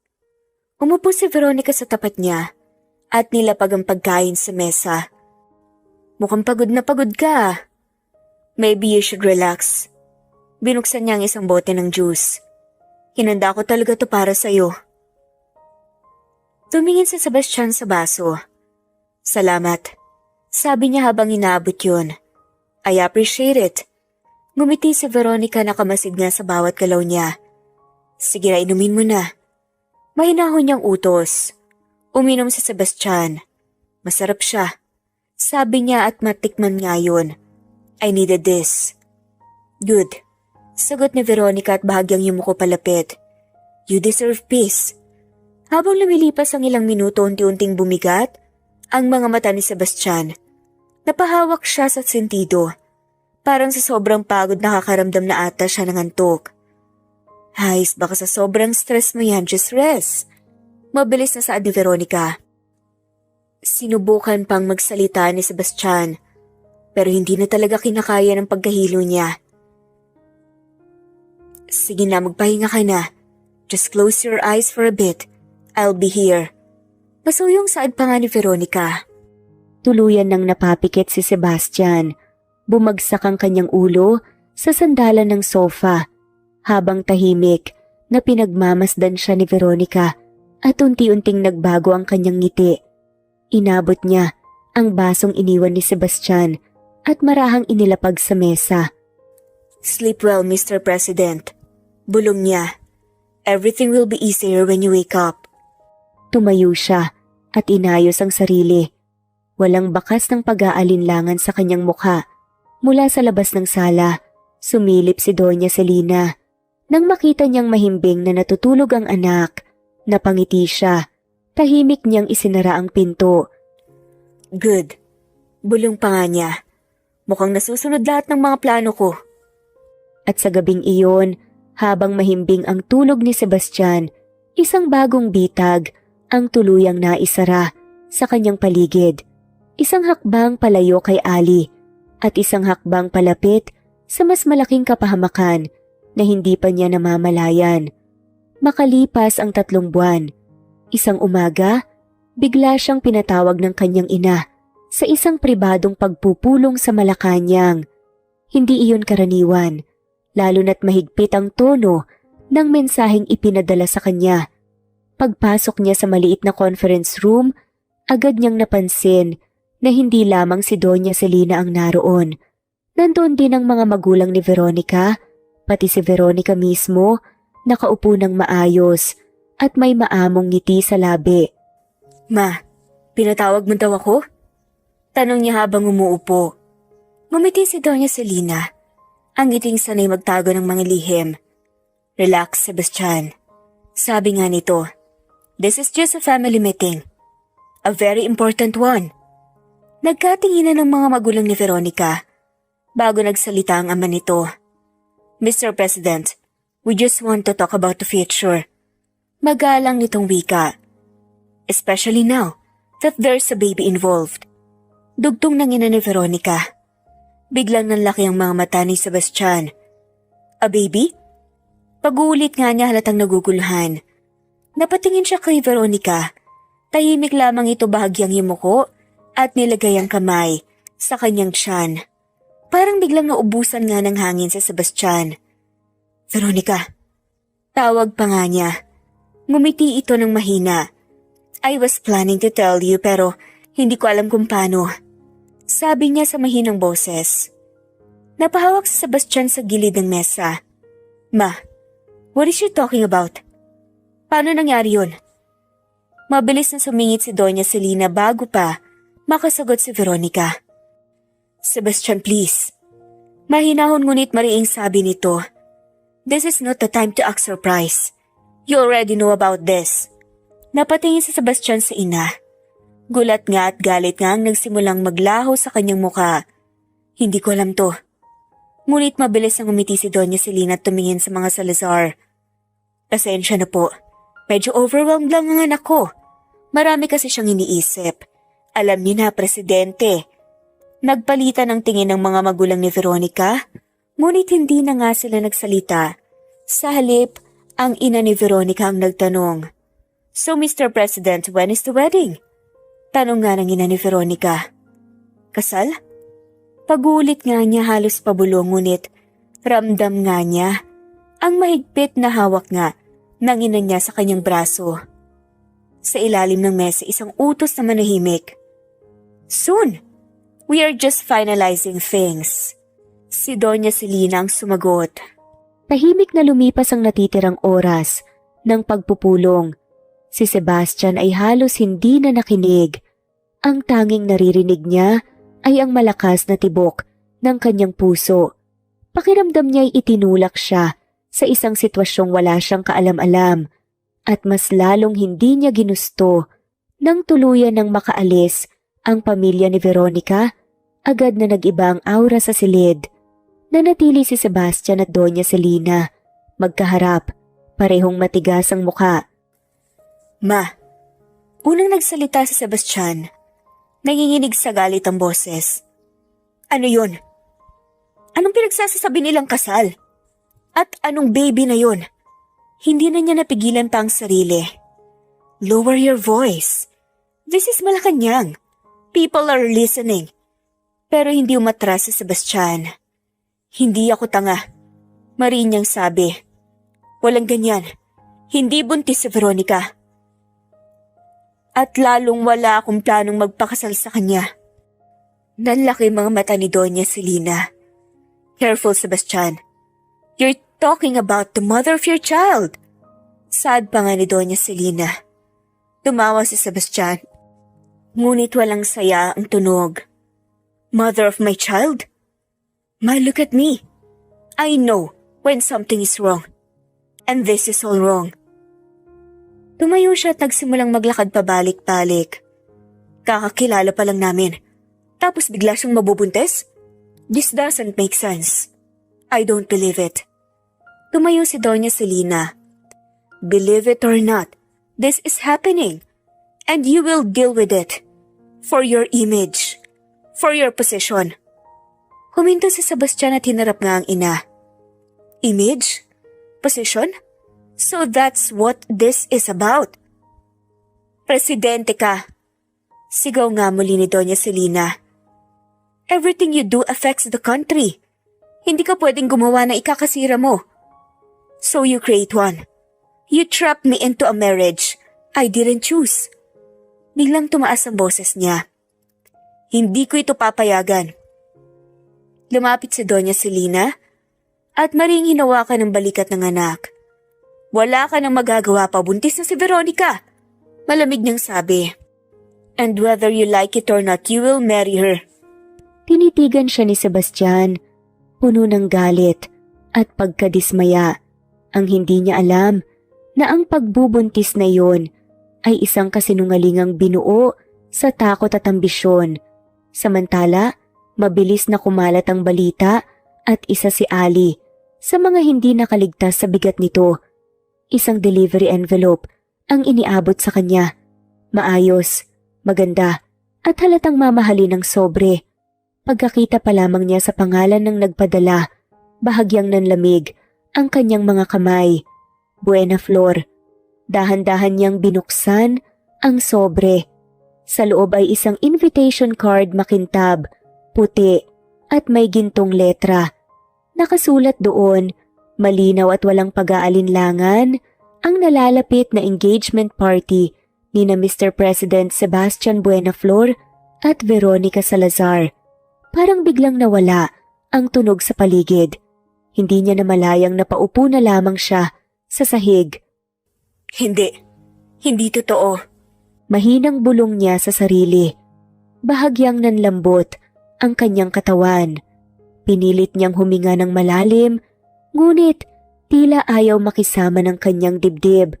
Umupo si Veronica sa tapat niya at nilapag ang pagkain sa mesa. Mukhang pagod na pagod ka. Maybe you should relax. Binuksan niya ang isang bote ng juice. Hinanda ko talaga to para sa'yo. Tumingin si Sebastian sa baso. Salamat. Sabi niya habang inaabot yun. I appreciate it. Ngumiti si Veronica na kamasid nga sa bawat galaw niya. Sige na, inumin mo na. Mahinahon niyang utos. Uminom si Sebastian. Masarap siya. Sabi niya at matikman nga yun. I needed this. Good. Sagot ni Veronica at bahagyang yumuko palapit. You deserve peace. Habang lumilipas ang ilang minuto, unti-unting bumigat ang mga mata ni Sebastian. Napahawak siya sa sentido. Parang sa sobrang pagod nakakaramdam na ata siya ng antok. Hays, baka sa sobrang stress mo yan, just rest. Mabilis na saad ni Veronica. Sinubukan pang magsalita ni Sebastian, pero hindi na talaga kinakaya ng pagkahilo niya. Sige na, magpahinga ka na. Just close your eyes for a bit. I'll be here. Masuyong saad pa nga ni Veronica. Tuluyan nang napapikit si Sebastian. Bumagsak ang kanyang ulo sa sandalan ng sofa habang tahimik na pinagmamasdan siya ni Veronica at unti-unting nagbago ang kanyang ngiti. Inabot niya ang basong iniwan ni Sebastian at marahang inilapag sa mesa. Sleep well, Mr. President. Bulong niya. Everything will be easier when you wake up. Tumayo siya at inayos ang sarili. Walang bakas ng pag-aalinlangan sa kanyang mukha. Mula sa labas ng sala, sumilip si Doña Celina. Nang makita niyang mahimbing na natutulog ang anak, napangiti siya. Tahimik niyang isinara ang pinto. Good. Bulong pa nga niya. Mukhang nasusunod lahat ng mga plano ko. At sa gabing iyon, habang mahimbing ang tulog ni Sebastian, isang bagong bitag ang tuluyang naisara sa kanyang paligid. Isang hakbang palayo kay Ali at isang hakbang palapit sa mas malaking kapahamakan na hindi pa niya namamalayan. Makalipas ang 3 buwan, isang umaga, bigla siyang pinatawag ng kanyang ina sa isang pribadong pagpupulong sa Malacanang. Hindi iyon karaniwan, lalo na't mahigpit ang tono ng mensaheng ipinadala sa kanya. Pagpasok niya sa maliit na conference room, agad niyang napansin na hindi lamang si Doña Celina ang naroon. Nandoon din ang mga magulang ni Veronica, pati si Veronica mismo, nakaupo ng maayos at may maamong ngiti sa labi. Ma, pinatawag mo daw ako? Tanong niya habang umuupo. Ngumiti si Doña Celina, ang ngiting sanay magtago ng mga lihim. Relax, Sebastian. Sabi nga nito, this is just a family meeting. A very important one. Nagkatinginan ng mga magulang ni Veronica bago nagsalita ang ama nito. Mr. President, we just want to talk about the future. Magalang nitong wika. Especially now that there's a baby involved. Dugtong ng ina ni Veronica. Biglang nanlaki ang mga mata ni Sebastian. A baby? Pag-uulit nga niya halatang naguguluhan. Napatingin siya kay Veronica. Tahimik lamang ito bahagyang yumuko at nilagay ang kamay sa kanyang tiyan. Parang biglang naubusan nga ng hangin sa Sebastian. Veronica, tawag pa nga niya. Ngumiti ito ng mahina. I was planning to tell you pero hindi ko alam kung paano. Sabi niya sa mahinang boses. Napahawak si Sebastian sa gilid ng mesa. Ma, what is she talking about? Paano nangyari yun? Mabilis na sumingit si Doña Celina bago pa makasagot si Veronica. Sebastian, please. Mahinahon ngunit mariing sabi nito. This is not the time to act surprise. You already know about this. Napatingin si Sebastian sa ina. Gulat nga at galit nga ang nagsimulang maglaho sa kanyang muka. Hindi ko alam to. Ngunit mabilis nang umiti si Doña Celina at tumingin sa mga Salazar. Pasensya na po. Medyo overwhelmed lang ang anak ko. Marami kasi siyang iniisip. Alam niyo na, Presidente. Nagpalitan ng tingin ng mga magulang ni Veronica, ngunit hindi na nga sila nagsalita. Sa halip, ang ina ni Veronica ang nagtanong. So Mr. President, when is the wedding? Tanong nga ng ina ni Veronica. Kasal? Pagulit nga niya halos pabulong ngunit ramdam nga niya ang mahigpit na hawak nga ng ina niya sa kanyang braso. Sa ilalim ng mesa isang utos na manahimik. Soon! We are just finalizing things. Si Doña Celina ang sumagot. Tahimik na lumipas ang natitirang oras ng pagpupulong. Si Sebastian ay halos hindi na nakinig. Ang tanging naririnig niya ay ang malakas na tibok ng kanyang puso. Pakiramdam niya'y itinulak siya sa isang sitwasyong wala siyang kaalam-alam at mas lalong hindi niya ginusto nang tuluyan ng makaalis ang pamilya ni Veronica. Agad na nag-iba ang aura sa silid. Nanatili si Sebastian at Doña Celina. Magkaharap, parehong matigas ang muka. Ma, unang nagsalita si Sebastian. Nanginginig sa galit ang boses. Ano yun? Anong pinagsasasabi nilang kasal? At anong baby na yun? Hindi na niya napigilan pa ang sarili. Lower your voice. This is Malacanang. People are listening. Pero hindi umatras si Sebastian. Hindi ako tanga. Marinyang sabi. Walang ganyan. Hindi buntis si Veronica. At lalong wala akong planong magpakasal sa kanya. Nanlaki mga mata ni Doña Celina. Careful, Sebastian. You're talking about the mother of your child. Sad pa nga ni Doña Celina. Tumawa si Sebastian. Ngunit walang saya ang tunog. Mother of my child? Ma, look at me. I know when something is wrong. And this is all wrong. Tumayo siya at nagsimulang maglakad pabalik-balik. Kakakilala pa lang namin. Tapos bigla siyang mabubuntis? This doesn't make sense. I don't believe it. Tumayo si Doña Celina. Believe it or not, this is happening. And you will deal with it. For your image. For your position. Huminto si Sebastian at hinarap nga ang ina. Image? Position? So that's what this is about. Presidente ka. Sigaw nga muli ni Doña Celina. Everything you do affects the country. Hindi ka pwedeng gumawa na ikakasira mo. So you create one. You trapped me into a marriage I didn't choose. Biglang tumaas ang boses niya. Hindi ko ito papayagan. Lumapit si Doña Celina at maring hinawakan ng balikat ng anak. Wala ka nang magagawa pa, buntis na si Veronica. Malamig niyang sabi. And whether you like it or not, you will marry her. Tinitigan siya ni Sebastian, puno ng galit at pagkadismaya. Ang hindi niya alam na ang pagbubuntis na yon ay isang kasinungalingang binuo sa takot at ambisyon. Samantala, mabilis na kumalat ang balita at isa si Ali sa mga hindi nakaligtas sa bigat nito. Isang delivery envelope ang iniabot sa kanya. Maayos, maganda at halatang mamahalin ng sobre. Pagkakita pa lamang niya sa pangalan ng nagpadala, bahagyang nanlamig ang kanyang mga kamay. Buena Flor. Dahan-dahan niyang binuksan ang sobre. Sa loob ay isang invitation card makintab, puti at may gintong letra. Nakasulat doon, malinaw at walang pag-aalinlangan, ang nalalapit na engagement party ni na Mr. President Sebastian Buenaflor at Veronica Salazar. Parang biglang nawala ang tunog sa paligid. Hindi niya namalayang napaupo na lamang siya sa sahig. Hindi totoo. Mahinang bulong niya sa sarili. Bahagyang nanlambot ang kanyang katawan. Pinilit niyang huminga ng malalim, ngunit tila ayaw makisama ng kanyang dibdib.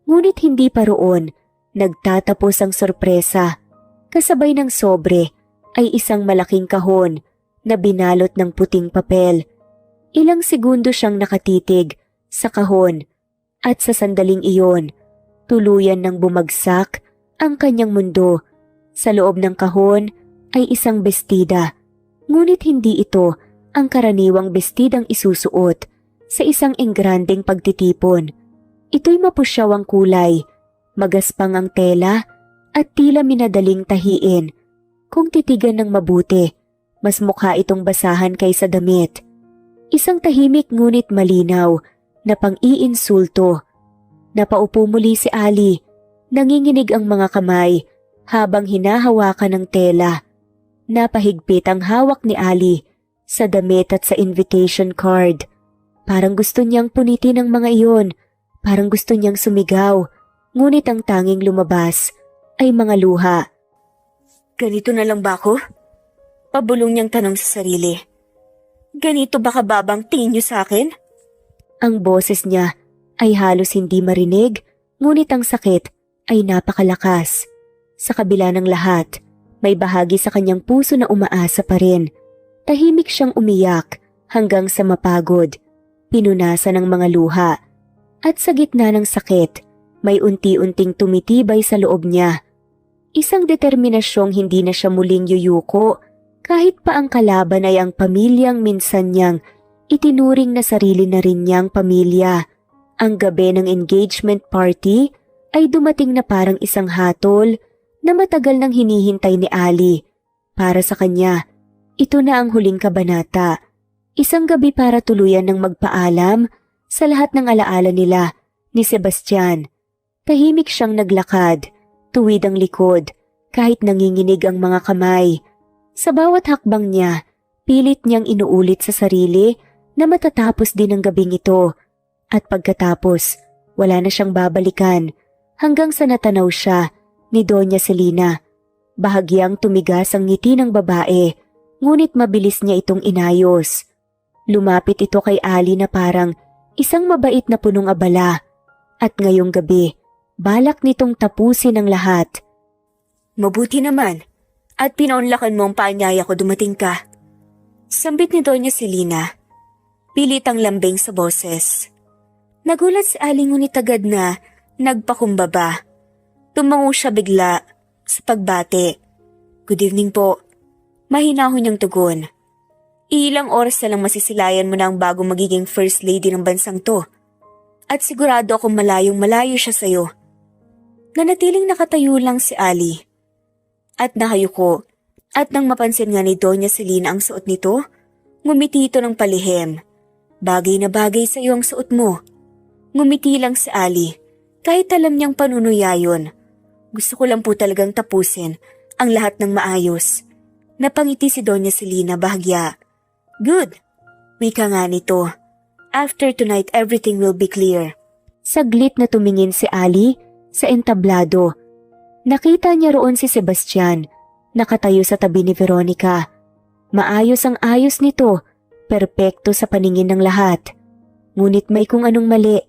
Ngunit hindi pa roon, nagtatapos ang sorpresa. Kasabay ng sobre ay isang malaking kahon na binalot ng puting papel. Ilang segundo siyang nakatitig sa kahon at sa sandaling iyon, tuluyan ng bumagsak ang kanyang mundo. Sa loob ng kahon ay isang bestida, ngunit hindi ito ang karaniwang bestidang isusuot sa isang engrandeng pagtitipon. Ito'y mapusyaw ang kulay, magaspang ang tela at tila minadaling tahiin. Kung titigan ng mabuti, mas mukha itong basahan kaysa damit. Isang tahimik ngunit malinaw na pang-iinsulto. Napaupo muli si Ali, nanginginig ang mga kamay habang hinahawakan ng tela. Napahigpit ang hawak ni Ali sa damit at sa invitation card. Parang gusto niyang punitin ang mga iyon, parang gusto niyang sumigaw, ngunit ang tanging lumabas ay mga luha. Ganito na lang ba ako? Pabulong niyang tanong sa sarili. Ganito ba kababang tingin niyo sa akin? Ang boses niya ay halos hindi marinig, ngunit ang sakit ay napakalakas. Sa kabila ng lahat, may bahagi sa kanyang puso na umaasa pa rin. Tahimik siyang umiyak hanggang sa mapagod. Pinunasan ng mga luha. At sa gitna ng sakit, may unti-unting tumitibay sa loob niya. Isang determinasyong hindi na siya muling yuyuko kahit pa ang kalaban ay ang pamilyang minsan niyang itinuring na sarili na rin niyang pamilya. Ang gabi ng engagement party ay dumating na parang isang hatol na matagal nang hinihintay ni Ali. Para sa kanya, ito na ang huling kabanata. Isang gabi para tuluyan ng magpaalam sa lahat ng alaala nila ni Sebastian. Tahimik siyang naglakad, tuwid ang likod, kahit nanginginig ang mga kamay. Sa bawat hakbang niya, pilit niyang inuulit sa sarili na matatapos din ang gabing ito. At pagkatapos, wala na siyang babalikan hanggang sa natanaw siya ni Doña Celina. Bahagyang tumigas ang ngiti ng babae, ngunit mabilis niya itong inayos. Lumapit ito kay Ali na parang isang mabait na punong abala. At ngayong gabi, balak nitong tapusin ang lahat. Mabuti naman, at pinaunlakan mo ang paanyaya ko dumating ka. Sambit ni Doña Celina. Pilit ang lambing sa boses. Nagulat si Ali ngunit agad na nagpakumbaba. Tumango siya bigla sa pagbate. Good evening po. Mahinahon niyang tugon. Ilang oras na lang masisilayan mo na ang bagong magiging first lady ng bansang to. At sigurado akong malayong malayo siya sa'yo. Nanatiling nakatayo lang si Ali. At nakayuko. At nang mapansin nga ni Doña Celina ang suot nito, ngumiti ito ng palihim. Bagay na bagay sa'yo ang suot mo. Ngumiti lang si Ali. Kahit alam niyang panunuya yun. Gusto ko lang po talagang tapusin ang lahat ng maayos. Napangiti si Doña Celina bahagya. Good. Wika nga nito. After tonight everything will be clear. Saglit na tumingin si Ali sa entablado. Nakita niya roon si Sebastian, nakatayo sa tabi ni Veronica. Maayos ang ayos nito, perpekto sa paningin ng lahat. Ngunit may kung anong mali.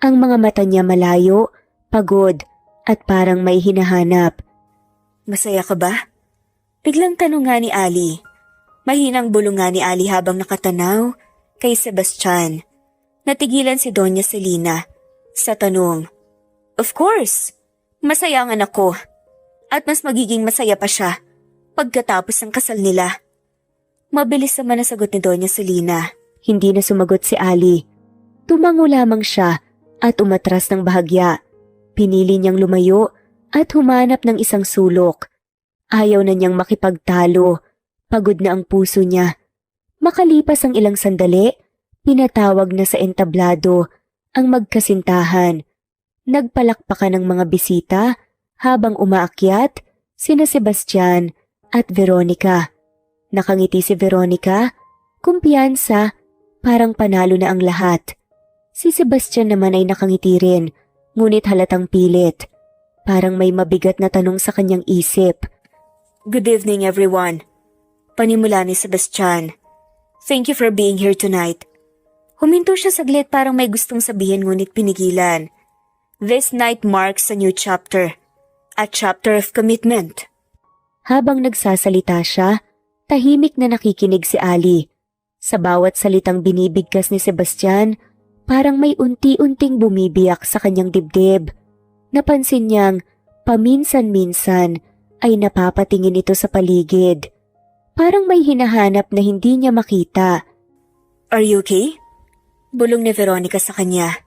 Ang mga mata niya malayo, pagod, at parang may hinahanap. Masaya ka ba? Biglang tanong nga ni Ali. Mahinang bulong nga ni Ali habang nakatanaw kay Sebastian. Natigilan si Doña Celina sa tanong. Of course, masaya ang anak ko. At mas magiging masaya pa siya pagkatapos ng kasal nila. Mabilis naman nasagot ni Doña Celina. Hindi na sumagot si Ali. Tumango lamang siya at umatras ng bahagya. Pinili niyang lumayo at humanap ng isang sulok. Ayaw na niyang makipagtalo. Pagod na ang puso niya. Makalipas ang ilang sandali, pinatawag na sa entablado ang magkasintahan. Nagpalakpakan ng mga bisita habang umaakyat sina Sebastian at Veronica. Nakangiti si Veronica, kumpiyansa, parang panalo na ang lahat. Si Sebastian naman ay nakangiti rin, ngunit halatang pilit. Parang may mabigat na tanong sa kanyang isip. Good evening, everyone. Panimula ni Sebastian. Thank you for being here tonight. Huminto siya saglit, parang may gustong sabihin ngunit pinigilan. This night marks a new chapter. A chapter of commitment. Habang nagsasalita siya, tahimik na nakikinig si Ali. Sa bawat salitang binibigkas ni Sebastian, parang may unti-unting bumibiyak sa kanyang dibdib. Napansin niyang paminsan-minsan ay napapatingin ito sa paligid. Parang may hinahanap na hindi niya makita. Are you okay? Bulong ni Veronica sa kanya.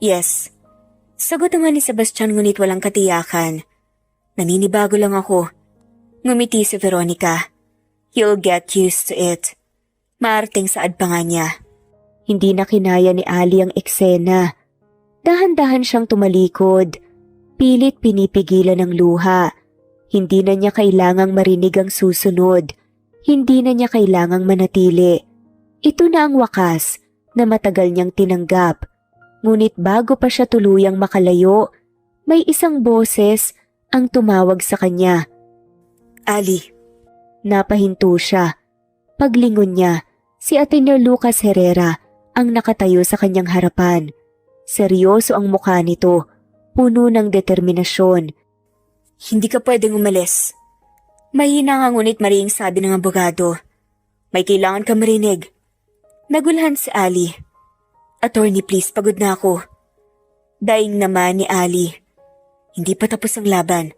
Yes. Sagot naman ni Sebastian ngunit walang katiyakan. Naninibago lang ako. Ngumiti si Veronica. You'll get used to it. Maarting saad pa nga niya. Hindi na kinaya ni Ali ang eksena. Dahan-dahan siyang tumalikod. Pilit pinipigilan ng luha. Hindi na niya kailangang marinig ang susunod. Hindi na niya kailangang manatili. Ito na ang wakas na matagal niyang tinanggap. Ngunit bago pa siya tuluyang makalayo, may isang boses ang tumawag sa kanya. Ali. Napahinto siya. Paglingon niya, si Ateneo Lucas Herrera ang nakatayo sa kanyang harapan. Seryoso ang mukha nito, puno ng determinasyon. Hindi ka pwedeng umalis. Mahina nga ngunit mariing sabi ng abogado. May kailangan ka marinig. Nagulhan si Ali. Attorney, please, pagod na ako. Daing naman ni Ali. Hindi pa tapos ang laban.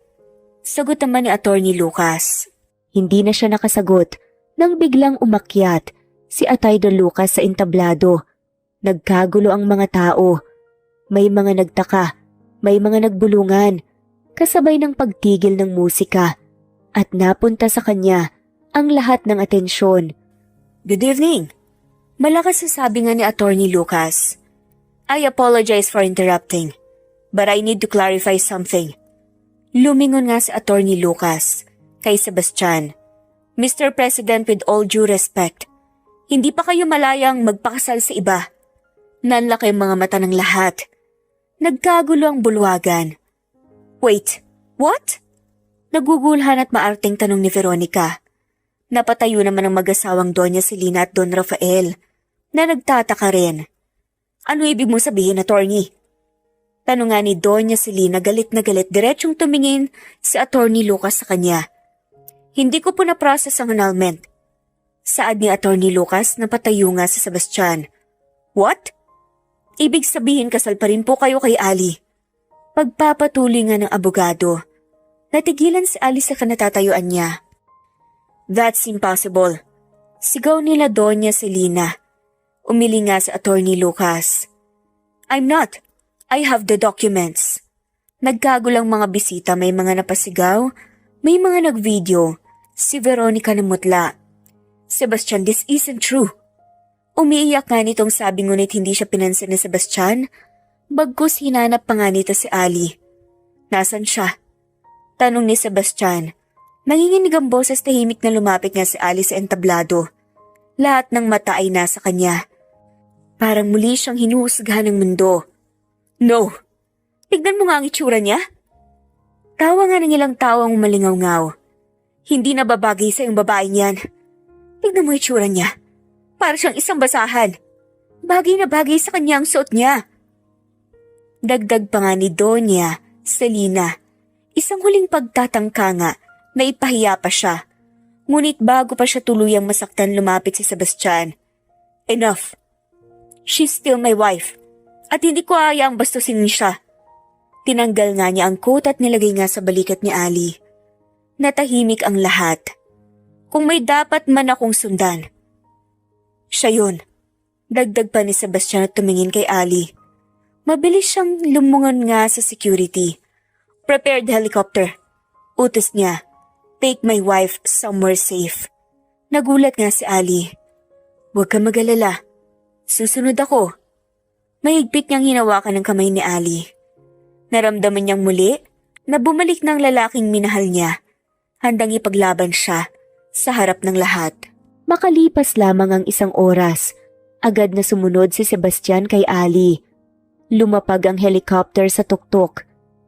Sagot naman ni Attorney Lucas. Hindi na siya nakasagot nang biglang umakyat si Ataydo Lucas sa entablado. Nagkagulo ang mga tao. May mga nagtaka, may mga nagbulungan, kasabay ng pagtigil ng musika. At napunta sa kanya ang lahat ng atensyon. Good evening. Malakas na sabi nga ni Attorney Lucas. I apologize for interrupting, but I need to clarify something. Lumingon nga si Attorney Lucas kay Sebastian. Mr. President, with all due respect, hindi pa kayo malayang magpakasal sa iba. Nanlaki ang mga mata ng lahat. Nagkagulo ang bulwagan. Wait, what? Nagugulhan at maarting tanong ni Veronica. Napatayo naman ang mag-asawang Doña Celina at Don Rafael na nagtataka rin. Ano ibig mo sabihin, attorney? Tanong nga ni Doña Celina galit na galit, diretsyong tumingin si Attorney Lucas sa kanya. Hindi ko po na-process ang annulment. Saad ni Attorney Lucas na patayo nga si Sebastian. What? Ibig sabihin kasal pa rin po kayo kay Ali. Pagpapatuloy nga ng abogado. Natigilan si Ali sa kanatatayuan niya. That's impossible. Sigaw nila Doña Celina. Umili nga si Attorney Lucas. I'm not. I have the documents. Nagkagulang mga bisita, may mga napasigaw, may mga nagvideo. Si Veronica namutla. Sebastian, this isn't true. Umiiyak nga nitong sabi ngunit hindi siya pinansin ni Sebastian. Bagkus hinanap pa nga nito si Ali. Nasaan siya? Tanong ni Sebastian. Nanginginig ang boses, tahimik na lumapit nga si Ali sa entablado. Lahat ng mata ay nasa kanya. Parang muli siyang hinuhusgahan ng mundo. No! Tignan mo nga ang itsura niya. Tawa nga ng ilang tawang malingaw-ngaw. Hindi na babagay sa yung babae niyan. Tignan mo itsura niya. Para siyang isang basahan. Bagay na bagay sa kanya ang suot niya. Dagdag pa nga ni Doña Celina. Isang huling pagtatangka nga na ipahiya pa siya. Ngunit bago pa siya tuluyang masaktan lumapit si Sebastian. Enough. She's still my wife. At hindi ko hayaang bastusin siya. Tinanggal nga niya ang coat at nilagay nga sa balikat ni Ali. Natahimik ang lahat. Kung may dapat man akong sundan. Siya yun. Dagdag pa ni Sebastian at tumingin kay Ali. Mabilis siyang lumungon nga sa security. Prepared helicopter. Utos niya. Take my wife somewhere safe. Nagulat nga si Ali. Huwag ka mag-alala. Susunod ako. Mahigpit niyang hinawakan ng kamay ni Ali. Naramdaman niyang muli na bumalik ng lalaking minahal niya. Handang ipaglaban siya sa harap ng lahat. Makalipas lamang ang isang oras, agad na sumunod si Sebastian kay Ali. Lumapag ang helicopter sa tuktok.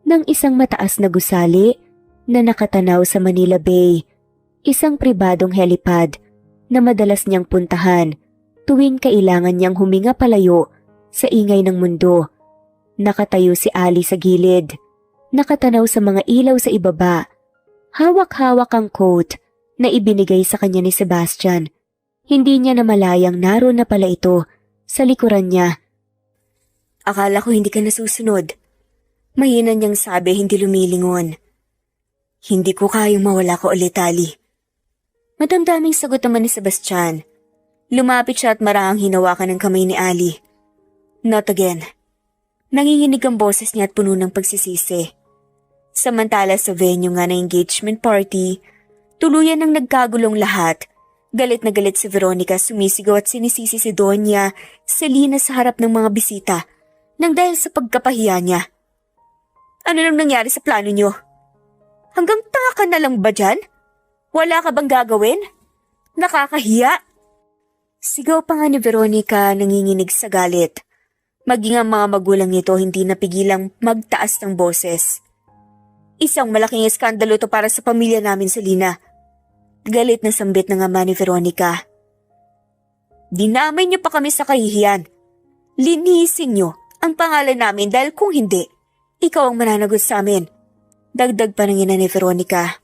ng isang mataas na gusali na nakatanaw sa Manila Bay, isang pribadong helipad na madalas niyang puntahan tuwing kailangan niyang huminga palayo sa ingay ng mundo. Nakatayo si Ali sa gilid, nakatanaw sa mga ilaw sa ibaba. Hawak-hawak ang coat na ibinigay sa kanya ni Sebastian. Hindi niya namalayang naroon na pala ito sa likuran niya. Akala ko hindi ka nasusunod. Mahina niyang sabi, hindi lumilingon. Hindi ko kayang mawala ko ulit, Ali. Madamdaming sagot naman ni Sebastian. Lumapit siya at marahang hinawakan ng kamay ni Ali. Not again. Nanginginig ang boses niya at puno ng pagsisisi. Samantala sa venue nga ng engagement party, tuluyan ng nagkagulong lahat. Galit na galit si Veronica, sumisigaw at sinisisi si Doña Selena sa harap ng mga bisita nang dahil sa pagkapahiya niya. Ano nang nangyari sa plano niyo? Hanggang tanga ka na lang ba dyan? Wala ka bang gagawin? Nakakahiya! Sigaw pa nga ni Veronica, nanginginig sa galit. Maging ang mga magulang nito hindi napigilang magtaas ng boses. Isang malaking eskandalo to para sa pamilya namin, Selena. Galit na sambit ng ama ni Veronica. Dinamay niyo pa kami sa kahihiyan. Linisin niyo ang pangalan namin dahil kung hindi, ikaw ang mananagot sa amin. Dagdag pa ng ina ni Veronica.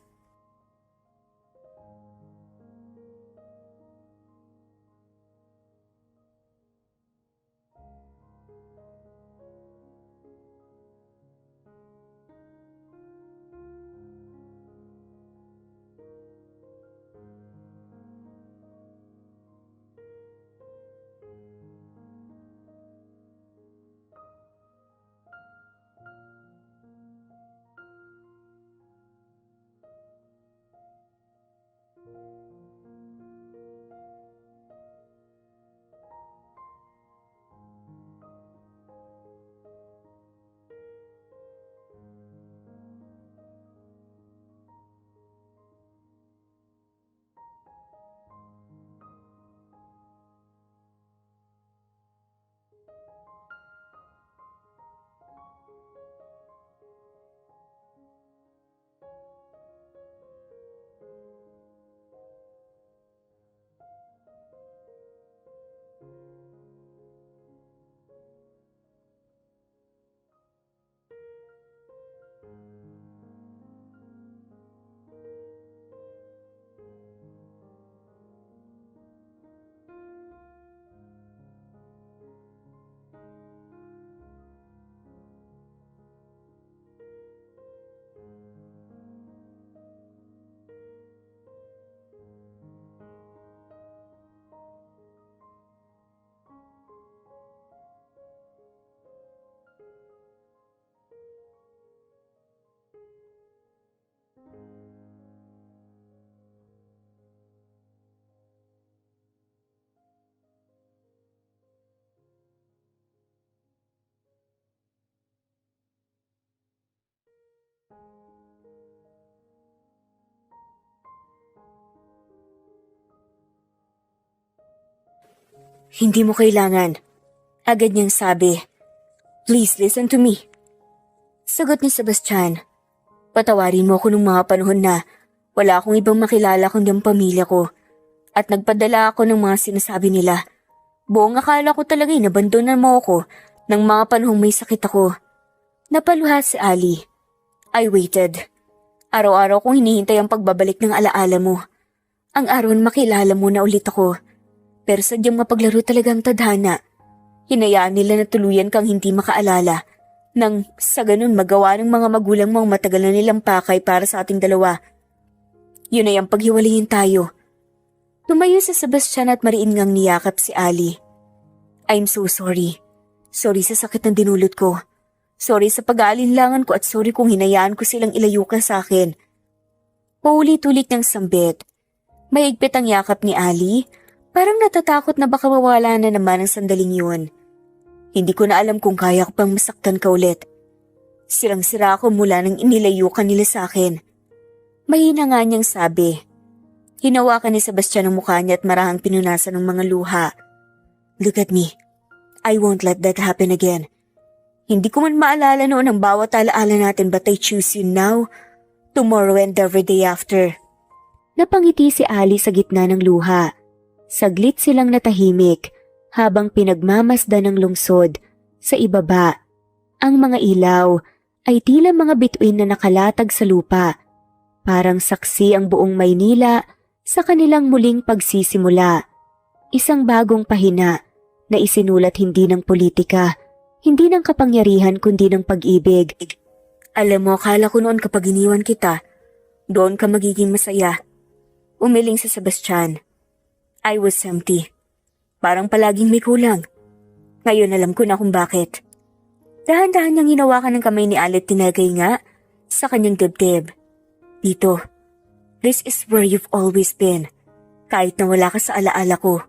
Hindi mo kailangan. Agad niyang sabi. Please listen to me. Sagot ni Sebastian. Patawarin mo ako nung mga panahon na wala akong ibang makilala kundi ang pamilya ko. At nagpadala ako ng mga sinasabi nila. Buong akala ko talaga inabandonan mo ako ng mga panahong may sakit ako. Napaluha si Ali. I waited. Araw-araw kong hinihintay ang pagbabalik ng alaala mo. Ang araw na makilala mo na ulit ako. Pero sadyang mapaglaro talaga ang tadhana. Hinayaan nila na tuluyan kang hindi makaalala nang sa ganun magawa ng mga magulang mong matagal na nilang pakay para sa ating dalawa. Yun ay ang paghiwalayin tayo. Tumayo sa Sebastian at mariin ngang niyakap si Ali. I'm so sorry. Sorry sa sakit na dinulot ko. Sorry sa pag-aalinlangan ko at sorry kung hinayaan ko silang ilayo ka sa akin. Paulit-ulit ng sambit. Mahigpit ang yakap ni Ali. Parang natatakot na baka mawala na naman ang sandaling yun. Hindi ko na alam kung kaya ko pang masaktan ka ulit. Sirang-sira ako mula nang inilayo ka nila sa akin. Mahina nga niyang sabi. Hinawakan ni Sebastian ang mukha niya at marahang pinunasan ng mga luha. Look at me. I won't let that happen again. Hindi ko man maalala noon ang bawat alaala natin, but I choose you now, tomorrow and every day after. Napangiti si Ali sa gitna ng luha. Saglit silang natahimik habang pinagmamasdan ng lungsod sa ibaba. Ang mga ilaw ay tila mga bituin na nakalatag sa lupa. Parang saksi ang buong Maynila sa kanilang muling pagsisimula. Isang bagong pahina na isinulat hindi ng politika, hindi ng kapangyarihan kundi ng pag-ibig. Alam mo, akala ko noon kapag iniwan kita, doon ka magiging masaya. Umiling si Sebastian. I was empty. Parang palaging may kulang. Ngayon alam ko na kung bakit. Dahan-dahan niyang hinawakan ng kamay ni Ali at tinagay nga sa kanyang dibdib. Dito, this is where you've always been, kahit na wala ka sa alaala ko.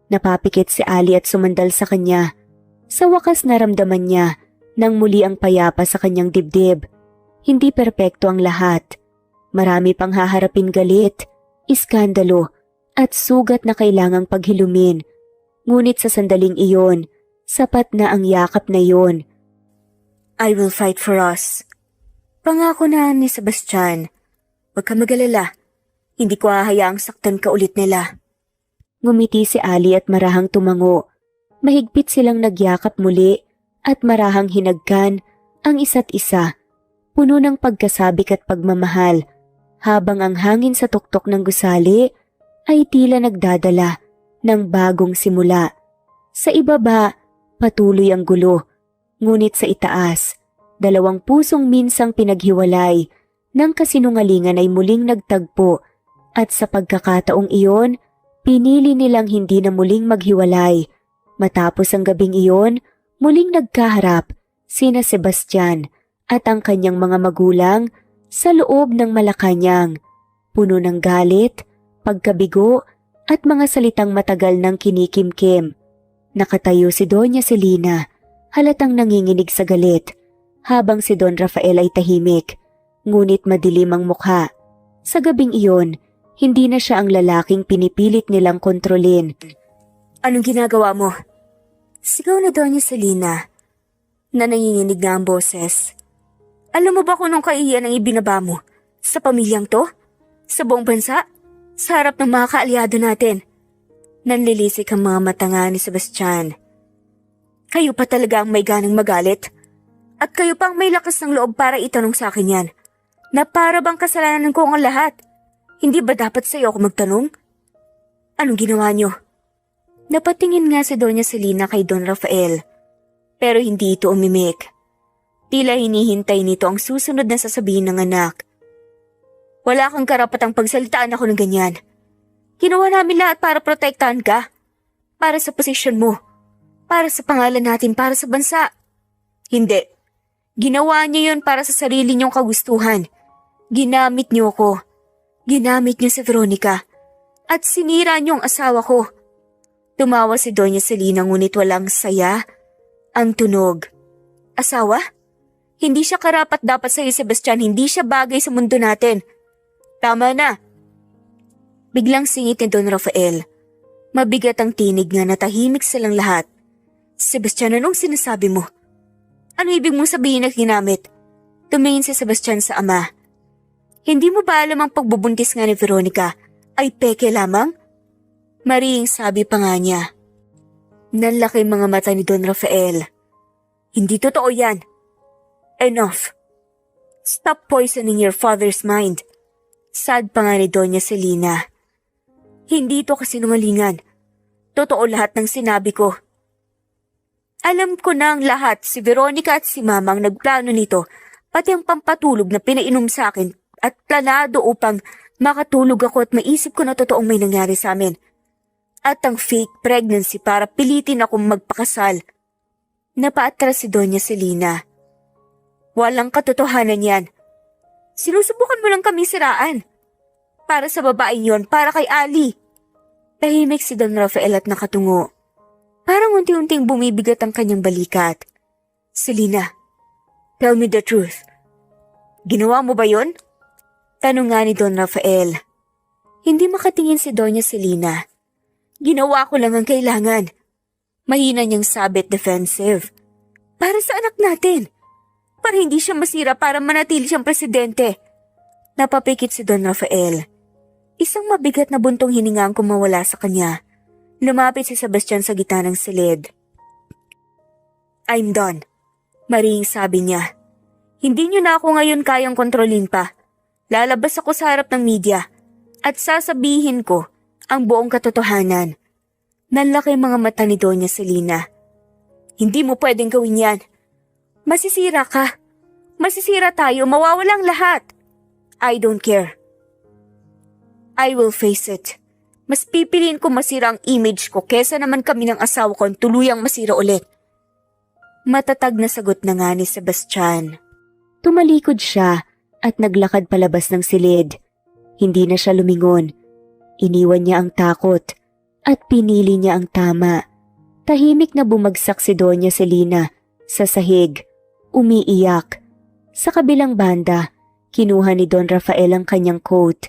Napapikit si Ali at sumandal sa kanya. Sa wakas naramdaman niya nang muli ang payapa sa kanyang dibdib. Hindi perpekto ang lahat. Marami pang haharapin galit, iskandalo, at sugat na kailangang paghilumin. Ngunit sa sandaling iyon, sapat na ang yakap na iyon. I will fight for us. Pangako na ni Sebastian. Huwag ka magalala. Hindi ko hahayaang saktan ka ulit nila. Ngumiti si Ali at marahang tumango. Mahigpit silang nagyakap muli at marahang hinagkan ang isa't isa. Puno ng pagkasabik at pagmamahal, habang ang hangin sa tuktok ng gusali ay tila nagdadala ng bagong simula. Sa ibaba, patuloy ang gulo. Ngunit sa itaas, dalawang pusong minsang pinaghiwalay ng kasinungalingan ay muling nagtagpo at sa pagkakataong iyon, pinili nilang hindi na muling maghiwalay. Matapos ang gabing iyon, muling nagkaharap sina Sebastian at ang kanyang mga magulang sa loob ng Malacanang, puno ng galit, pagkabigo at mga salitang matagal ng kinikimkim. Nakatayo si Doña Celina, halatang nanginginig sa galit, habang si Don Rafael ay tahimik, ngunit madilim ang mukha. Sa gabing iyon, hindi na siya ang lalaking pinipilit nilang kontrolin. Anong ginagawa mo? Sigaw na Doña Celina na nanginginig na ang boses. Alam mo ba kung anong kaiyan ang ibinaba mo? Sa pamilyang to? Sa buong bansa? Sa harap ng mga kaalyado natin? Nanlilisik ang mga mata nga ni Sebastian. Kayo pa talaga ang may ganang magalit? At kayo pang may lakas ng loob para itanong sa akin yan? Na para bang kasalanan ko ang lahat? Hindi ba dapat sa'yo ako magtanong? Anong ginawa niyo? Napatingin nga si Doña Celina kay Don Rafael, pero hindi ito umimik. Tila hinihintay nito ang susunod na sasabihin ng anak. Wala kang karapatang pagsalitaan ako ng ganyan. Ginawa namin lahat para protektahan ka. Para sa posisyon mo. Para sa pangalan natin, para sa bansa. Hindi. Ginawa niyo yun para sa sarili niyong kagustuhan. Ginamit niyo ako. Ginamit niyo si Veronica. At sinira niyo ang asawa ko. Tumawa si Doña Celina ngunit walang saya ang tunog. Asawa? Hindi siya karapat dapat sa'yo, Sebastian. Hindi siya bagay sa mundo natin. Tama na. Biglang singit ni Don Rafael. Mabigat ang tinig nga, natahimik silang lahat. Sebastian, anong sinasabi mo? Ano ibig mong sabihin na ginamit? Tumingin si Sebastian sa ama. Hindi mo ba alam ang pagbubuntis nga ni Veronica ay peke lamang? Maring sabi pa nga niya. Nanlaki mga mata ni Don Rafael. Hindi totoo yan. Enough. Stop poisoning your father's mind. Sad pa nga ni Doña Celina. Hindi ito kasinungalingan. Totoo lahat ng sinabi ko. Alam ko na ang lahat, si Veronica at si Mama ang nagplano nito, pati ang pampatulog na pinainom sa akin at planado upang makatulog ako at maisip ko na totoong may nangyari sa amin. At ang fake pregnancy para pilitin akong magpakasal. Napaatras si Doña Celina. Walang katotohanan yan. Sinusubukan mo lang kami siraan. Para sa babaeng yon, para kay Ali. Tahimik si Don Rafael at nakatungo. Parang unti-unting bumibigat ang kanyang balikat. Celina, tell me the truth. Ginawa mo ba yon? Tanong nga ni Don Rafael. Hindi makatingin si Doña Celina. Ginawa ko lang ang kailangan. Mahina niyang sabit defensive. Para sa anak natin. Para hindi siya masira para manatili siyang presidente. Napapikit si Don Rafael. Isang mabigat na buntong hininga ang kumawala sa kanya. Lumapit si Sebastian sa gitna ng silid. I'm done. Maring sabi niya. Hindi niyo na ako ngayon kayang kontrolin pa. Lalabas ako sa harap ng media at sasabihin ko ang buong katotohanan. Nanlaki mga mata ni Doña Celina. Hindi mo pwedeng gawin yan. Masisira ka. Masisira tayo, mawawalang lahat. I don't care. I will face it. Mas pipiliin ko masira ang image ko kesa naman kami ng asawa ko tuluyang masira ulit. Matatag na sagot na nga ni Sebastian. Tumalikod siya at naglakad palabas ng silid. Hindi na siya lumingon. Iniwan niya ang takot at pinili niya ang tama. Tahimik na bumagsak si Doña Celina sa sahig, umiiyak. Sa kabilang banda, kinuha ni Don Rafael ang kanyang coat.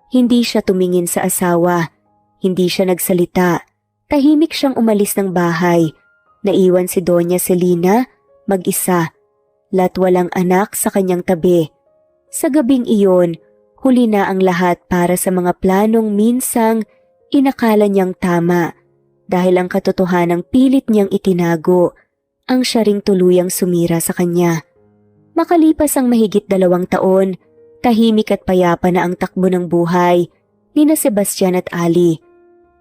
Hindi siya tumingin sa asawa. Hindi siya nagsalita. Tahimik siyang umalis ng bahay. Naiwan si Doña Celina mag-isa. Latwalang anak sa kanyang tabi. Sa gabing iyon, huli na ang lahat para sa mga planong minsang inakala niyang tama dahil ang katotohanang pilit niyang itinago ang siya ring tuluyang sumira sa kanya. Makalipas ang mahigit 2 taon, tahimik at payapa na ang takbo ng buhay ni na Sebastian at Ali.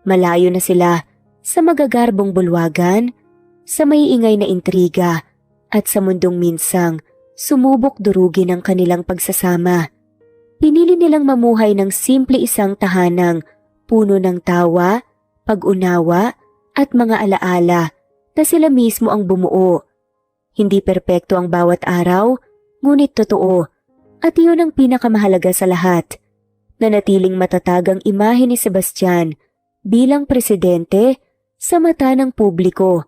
Malayo na sila sa magagarbong bulwagan, sa maiingay na intriga at sa mundong minsang sumubok durugin ang kanilang pagsasama. Pinili nilang mamuhay ng simple isang tahanang puno ng tawa, pag-unawa at mga alaala na sila mismo ang bumuo. Hindi perpekto ang bawat araw, ngunit totoo at iyon ang pinakamahalaga sa lahat. Nanatiling matatag ang imahe ni Sebastian bilang presidente sa mata ng publiko.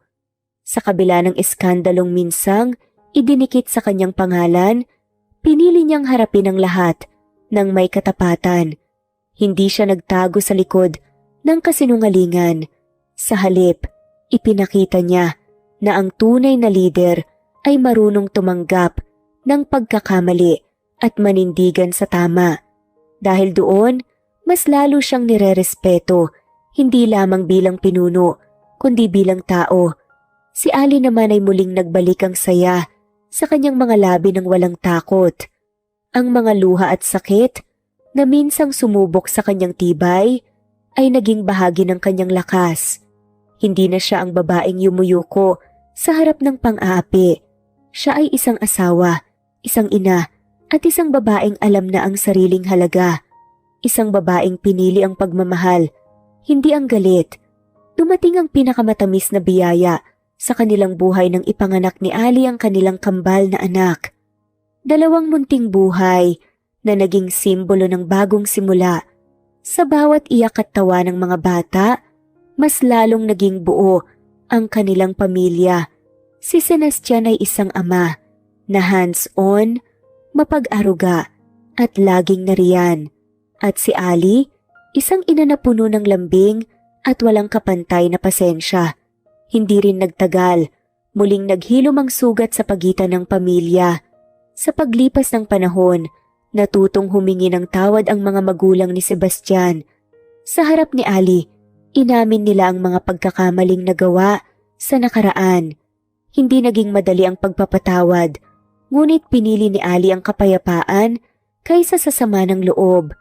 Sa kabila ng iskandalong minsang idinikit sa kanyang pangalan, pinili niyang harapin ang lahat ng may katapatan. Hindi siya nagtago sa likod ng kasinungalingan. Sa halip, ipinakita niya na ang tunay na lider ay marunong tumanggap ng pagkakamali at manindigan sa tama. Dahil doon, mas lalo siyang nirerespeto, hindi lamang bilang pinuno, kundi bilang tao. Si Ali naman ay muling nagbalik ang saya sa kanyang mga labi ng walang takot. Ang mga luha at sakit na minsang sumubok sa kanyang tibay ay naging bahagi ng kanyang lakas. Hindi na siya ang babaeng yumuyuko sa harap ng pang-aapi. Siya ay isang asawa, isang ina, at isang babaeng alam na ang sariling halaga. Isang babaeng pinili ang pagmamahal, hindi ang galit. Dumating ang pinakamatamis na biyaya sa kanilang buhay nang ipanganak ni Ali ang kanilang kambal na anak. 2 munting buhay na naging simbolo ng bagong simula. Sa bawat iyak at tawa ng mga bata, mas lalong naging buo ang kanilang pamilya. Si Sebastian ay isang ama na hands-on, mapag-aruga at laging nariyan. At si Ali, isang ina na puno ng lambing at walang kapantay na pasensya. Hindi rin nagtagal, muling naghilom ang sugat sa pagitan ng pamilya. Sa paglipas ng panahon, natutong humingi ng tawad ang mga magulang ni Sebastian. Sa harap ni Ali, inamin nila ang mga pagkakamaling nagawa sa nakaraan. Hindi naging madali ang pagpapatawad, ngunit pinili ni Ali ang kapayapaan kaysa sa sama ng loob.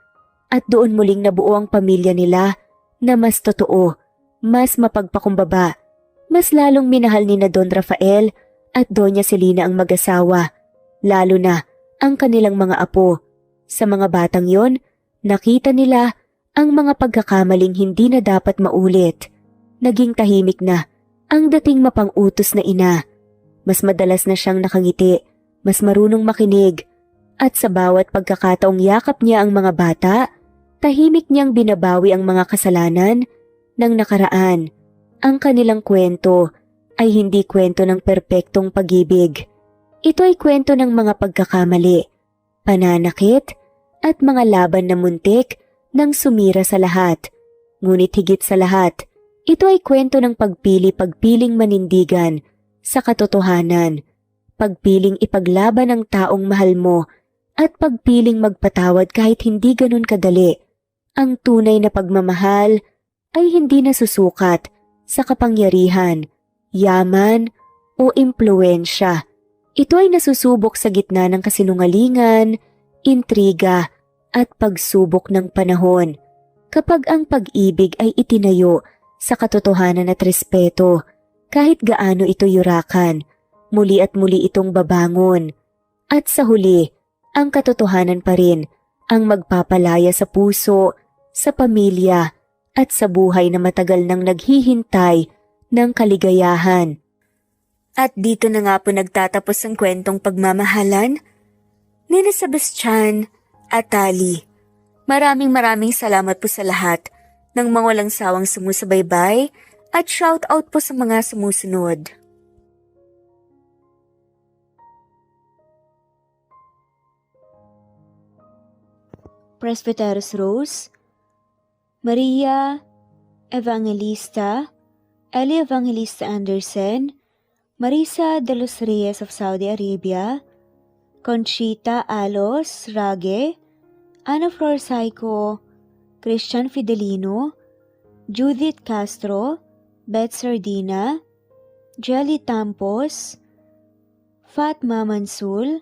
At doon muling nabuo ang pamilya nila na mas totoo, mas mapagpakumbaba. Mas lalong minahal ni na Don Rafael at Doña Celina ang mag-asawa, lalo na ang kanilang mga apo. Sa mga batang yon, nakita nila ang mga pagkakamaling hindi na dapat maulit. Naging tahimik na ang dating mapang-utos na ina. Mas madalas na siyang nakangiti, mas marunong makinig, at sa bawat pagkakataong yakap niya ang mga bata, tahimik niyang binabawi ang mga kasalanan ng nakaraan. Ang kanilang kwento ay hindi kwento ng perpektong pag-ibig. Ito ay kwento ng mga pagkakamali, pananakit, at mga laban na muntik nang sumira sa lahat. Ngunit higit sa lahat, ito ay kwento ng pagpiling manindigan sa katotohanan, pagpiling ipaglaban ang taong mahal mo at pagpiling magpatawad kahit hindi ganun kadali. Ang tunay na pagmamahal ay hindi nasusukat sa kapangyarihan, yaman o impluensya. Ito ay nasusubok sa gitna ng kasinungalingan, intriga at pagsubok ng panahon. Kapag ang pag-ibig ay itinayo sa katotohanan at respeto, kahit gaano ito yurakan, muli at muli itong babangon. At sa huli, ang katotohanan pa rin ang magpapalaya sa puso, sa pamilya, at sa buhay na matagal nang naghihintay ng kaligayahan. At dito na nga po nagtatapos ang kwentong pagmamahalan ni Sebastian at Ali. Maraming salamat po sa lahat ng mga walang sawang sumusubaybay at shout out po sa mga sumusunod. Presbyteros Rose, Maria Evangelista, Eli Evangelista Anderson, Marisa de los Reyes of Saudi Arabia, Conchita Alos Rage, Ana Flor Saico, Christian Fidelino, Judith Castro, Beth Sardina, Jelly Tampos, Fatma Mansul,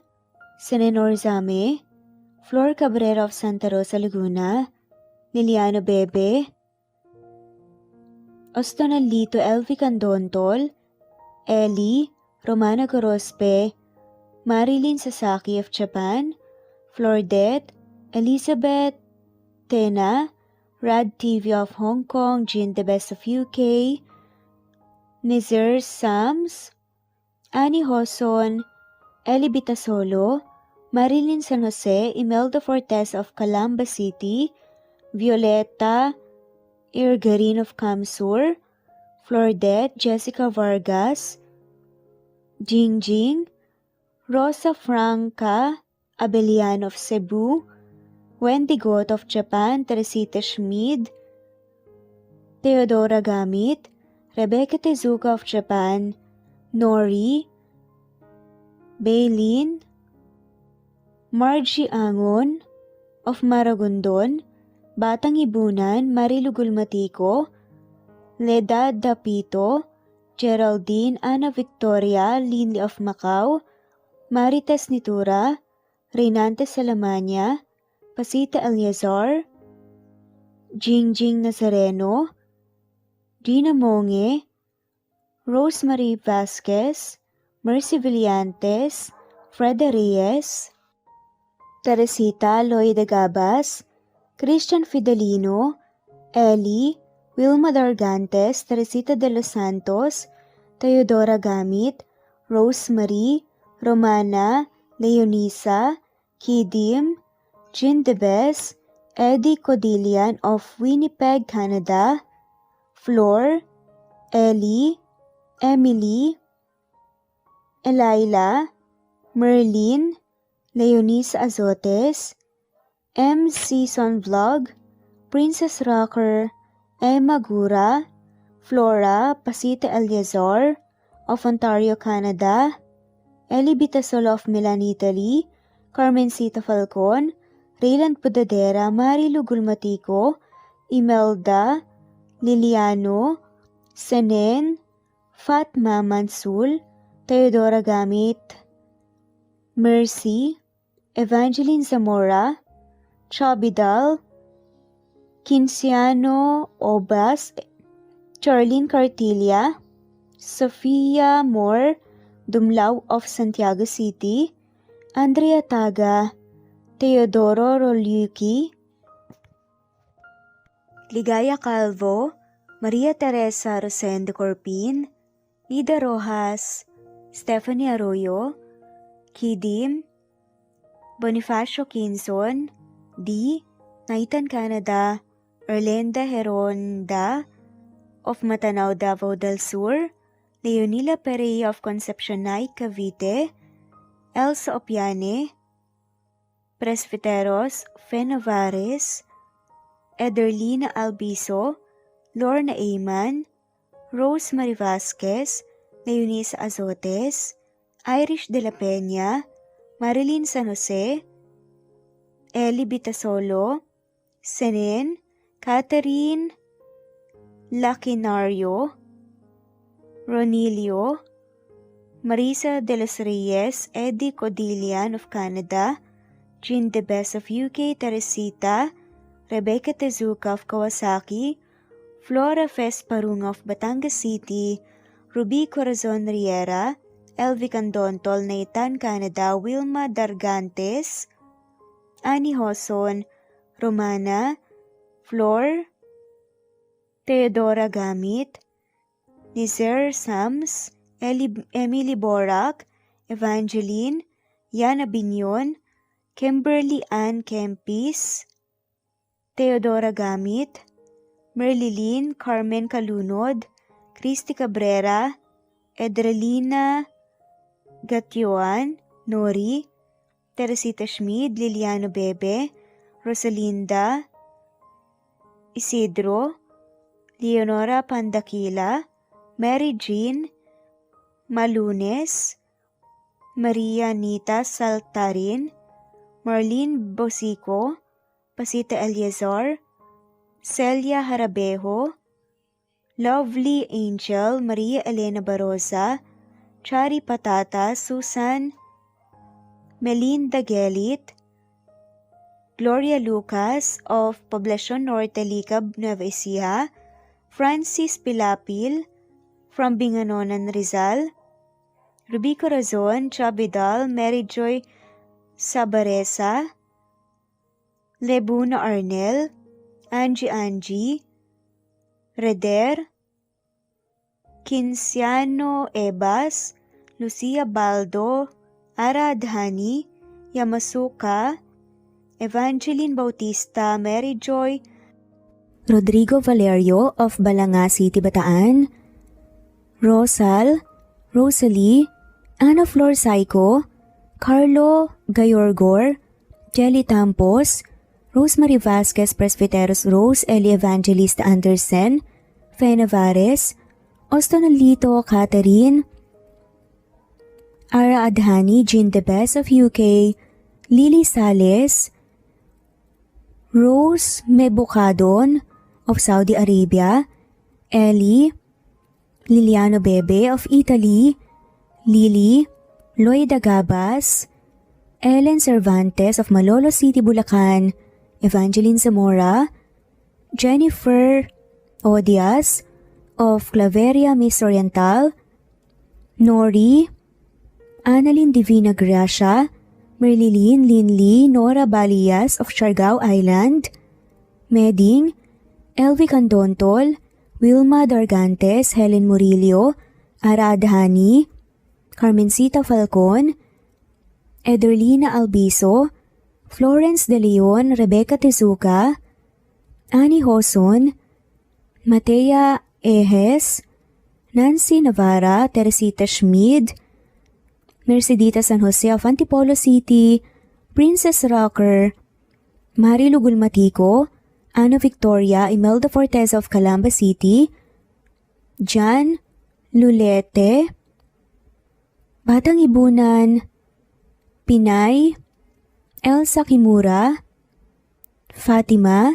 Senenor Zame, Flor Cabrera of Santa Rosa, Laguna, Liliano Bebe, Ostonalito Elvi Candontol, Ellie, Romana Gorospe, Marilyn Sasaki of Japan, Flordet, Elizabeth Tena, Rad TV of Hong Kong, Jean the Best of UK, Nizar Sams, Annie Hoson, Ellie Bitasolo, Marilyn San Jose, Imelda Fortes of Calamba City, Violeta Irgarin of Kamsur, Flordet, Jessica Vargas, Jingjing, Rosa Franca Abelian of Cebu, Wendy Goth of Japan, Teresita Schmid, Theodora Gamit, Rebecca Tezuka of Japan, Nori, Baylin, Margie Angon of Maragondon, Batang Ibunan, Marilu Gulmatico, Leda Dapito, Geraldine Ana Victoria Linley of Macau, Marites Nitura, Reynante Salamania, Pasita Eliazar, Jingjing Nazareno, Gina Monge, Rosemary Vasquez, Mercy Villantes, Freda Reyes, Teresita Loida Gabas, Christian Fidelino, Ellie, Wilma Dargantes, Teresita de los Santos, Teodora Gamit, Rosemary, Romana, Leonisa, Kidim, Jean Debes, Eddie Codillian of Winnipeg, Canada, Flor, Ellie, Emily, Elila, Merlin, Leonisa Azotes, M. Season Vlog, Princess Rocker, Emma Gura, Flora Pasita Eliazar of Ontario, Canada, Eli Bitasol of Milan, Italy, Carmencita Falcon, Rayland Pudadera, Marilu Gulmatico, Imelda, Liliano, Senen, Fatma Mansul, Teodora Gamit, Mercy, Evangeline Zamora, Chabidal, Kinciano Obas, Charlene Cartilla, Sofia Moore, Dumlao of Santiago City, Andrea Taga, Teodoro Rolyuki, Ligaya Calvo, Maria Teresa Rosendo Corpin, Ida Rojas, Stephanie Arroyo, Kidim, Bonifacio Quinzon, D. Naitan Canada, Erlenda Heronda of Matanao, Davao del Sur, Leonila Perea of Concepcion Night, Cavite, Elsa Opiane, Presbyteros, Fenovares, Ederlina Albiso, Lorna Ayman, Rosemary Vasquez, Leonisa Azotes, Irish de la Peña, Marilyn San Jose, Eli Bitasolo, Senen, Catherine Lacinario, Ronilio, Marisa de los Reyes, Eddie Codillian of Canada, Jean De Bes of UK, Teresita, Rebecca Tezuka of Kawasaki, Flora Fest Parung of Batangas City, Ruby Corazon Riera, Elvi Candontol, Nathan, Canada, Wilma Dargantes, Annie Hoson, Romana, Flor, Theodora Gamit, Nizer Sams, Emily Borak, Evangeline, Yana Binyon, Kimberly Ann Kempis, Theodora Gamit, Merlilyn Carmen Calunod, Christy Cabrera, Edralina Gatyoan, Nori, Teresita Schmid, Liliano Bebe, Rosalinda, Isidro, Leonora Pandakila, Mary Jean, Malunes, Maria Nita Saltarin, Marlene Bosico, Pasita Eliazar, Celia Harabejo, Lovely Angel, Maria Elena Barosa, Chari Patata, Susan, Melinda Gelit, Gloria Lucas of Poblacion Norte, Licab, Nueva Ecija, Francis Pilapil from Binganonan, Rizal, Ruby Corazon, Chabidal, Mary Joy Sabaresa, Lebuna Arnel, Angie, Reder, Kinciano Ebas, Lucia Baldo, Ara Adhani, Yamasuka, Evangeline Bautista, Mary Joy, Rodrigo Valerio of Balanga City, Bataan, Rosal, Rosalie, Ana Flor Saico, Carlo Gayorgor, Jelly Tampos, Rosemary Vasquez Presbyteros Rose, Eli Evangelista Anderson, Fe Navares, Ostonalito Catherine, Ara Adhani, Jean De Bes of UK, Lily Sales, Rose Mebukadon of Saudi Arabia, Ellie, Liliano Bebe of Italy, Lily, Loida Gabas, Ellen Cervantes of Malolo City, Bulacan, Evangeline Zamora, Jennifer Odias of Claveria, Miss Oriental, Nori, Annalyn Divina Gracia, Merlilyn Linley, Nora Balias of Siargao Island, Meding, Elvi Candontol, Wilma Dargantes, Helen Murillo, Ara Adhani, Carmencita Falcon, Ederlina Albiso, Florence De Leon, Rebecca Tezuka, Annie Hoson, Matea Ejes, Nancy Navarra, Teresita Schmid, Mercedita San Jose of Antipolo City, Princess Rocker, Marilu Gulmatico, Ana Victoria, Imelda Fortes of Calamba City, Jan Lulete, Batang Ibunan, Pinay, Elsa Kimura, Fatima,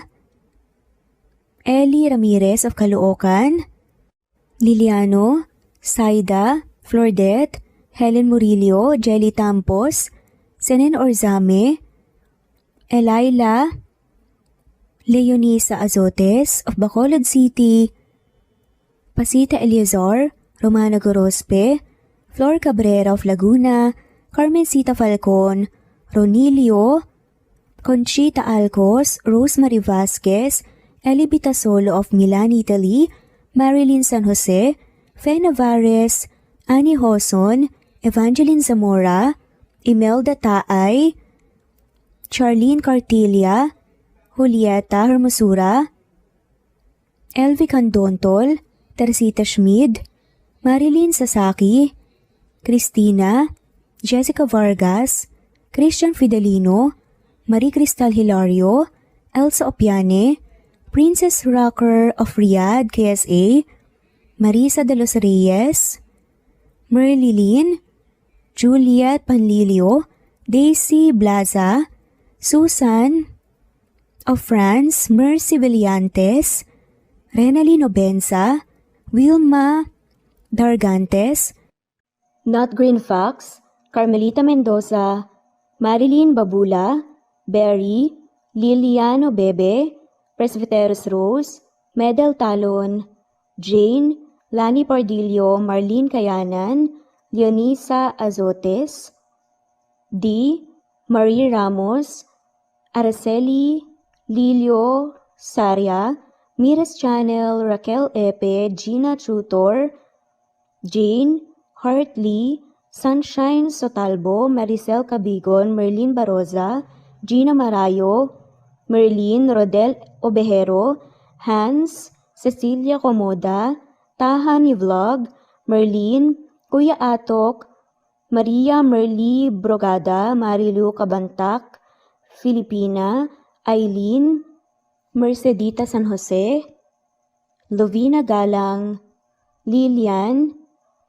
Eli Ramirez of Caloocan, Liliano, Saida, Flordet, Helen Murillo, Jelly Tampos, Senen Orzame, Elaila, Leonisa Azotes of Bacolod City, Pasita Eliazar, Romana Gorospe, Flor Cabrera of Laguna, Carmencita Falcon, Ronilio, Conchita Alcos, Rosemary Vasquez, Eli Bitasolo of Milan, Italy, Marilyn San Jose, Fe Navares, Annie Hoson, Evangeline Zamora, Imelda Taay, Charlene Cartilia, Julieta Hermosura, Elvi Candontol, Teresita Schmid, Marilyn Sasaki, Christina, Jessica Vargas, Christian Fidelino, Marie Cristal Hilario, Elsa Opiane, Princess Rocker of Riyadh, KSA, Marisa de los Reyes, Merlilyn, Juliet Panlilio, Daisy Blaza, Susan of France, Mercy Villantes, Renalyn Obenza, Wilma Dargantes, Not Green Fox, Carmelita Mendoza, Marilyn Babula, Berry, Liliano Bebe, Presbyteros Rose, Medel Talon, Jane, Lani Pardillo, Marlene Kayanan, Leonisa Azotes, D. Marie Ramos, Araceli Lilio Saria, Miras Channel, Raquel Epe, Gina Tutor, Jane, Hartley, Sunshine Sotalbo, Maricel Cabigon, Merlin Baroza, Gina Marayo, Merlin Rodel Obejero, Hans, Cecilia Comoda, Taha ni Vlog, Merlin, Kuya Atok, Maria Merly Brogada, Marilu Cabantac, Filipina, Eileen, Mercedita San Jose, Lovina Galang, Lilian,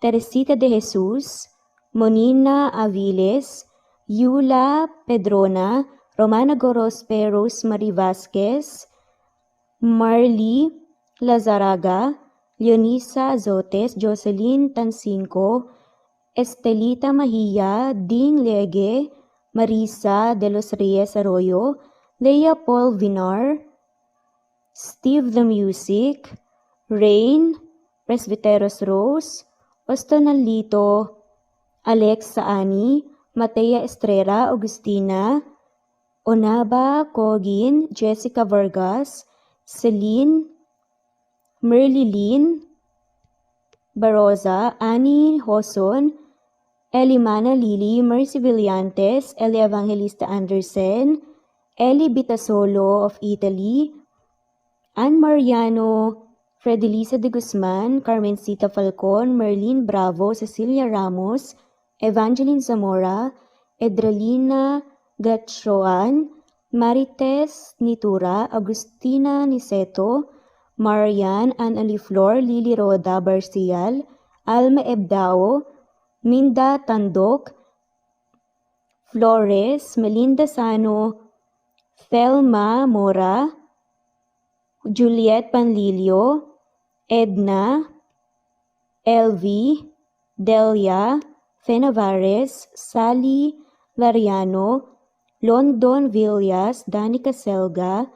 Teresita de Jesus, Monina Aviles, Yula Pedrona, Romana Gorospe, Rosemary Vasquez, Marley Lazaraga, Leonisa Azotes, Jocelyn Tancinco, Estelita Mahia, Ding Lege, Marisa de los Reyes Arroyo, Leia Paul Vinar, Steve the Music, Rain, Presbyteros Rose, Ostonalito, Alex Saani, Matea Estrella, Agustina, Onaba Cogin, Jessica Vargas, Celine, Merlilyn Baroza, Annie Hoson, Elimana Lili, Mercy Villantes, Eli Evangelista Anderson, Eli Bitasolo of Italy, Ann Mariano, Fredelisa de Guzman, Carmencita Falcon, Merlin Bravo, Cecilia Ramos, Evangeline Zamora, Edralina Gatchoan, Marites Nitura, Agustina Niceto, Marian, Ann Aliflor, Lily Roda Barcial, Alma Ebdao, Minda Tandok, Flores, Melinda Sano, Thelma Mora, Juliet Panlilio, Edna, Elvie, Delia, Fenavares, Sally Lariano, London Villas, Danica Selga,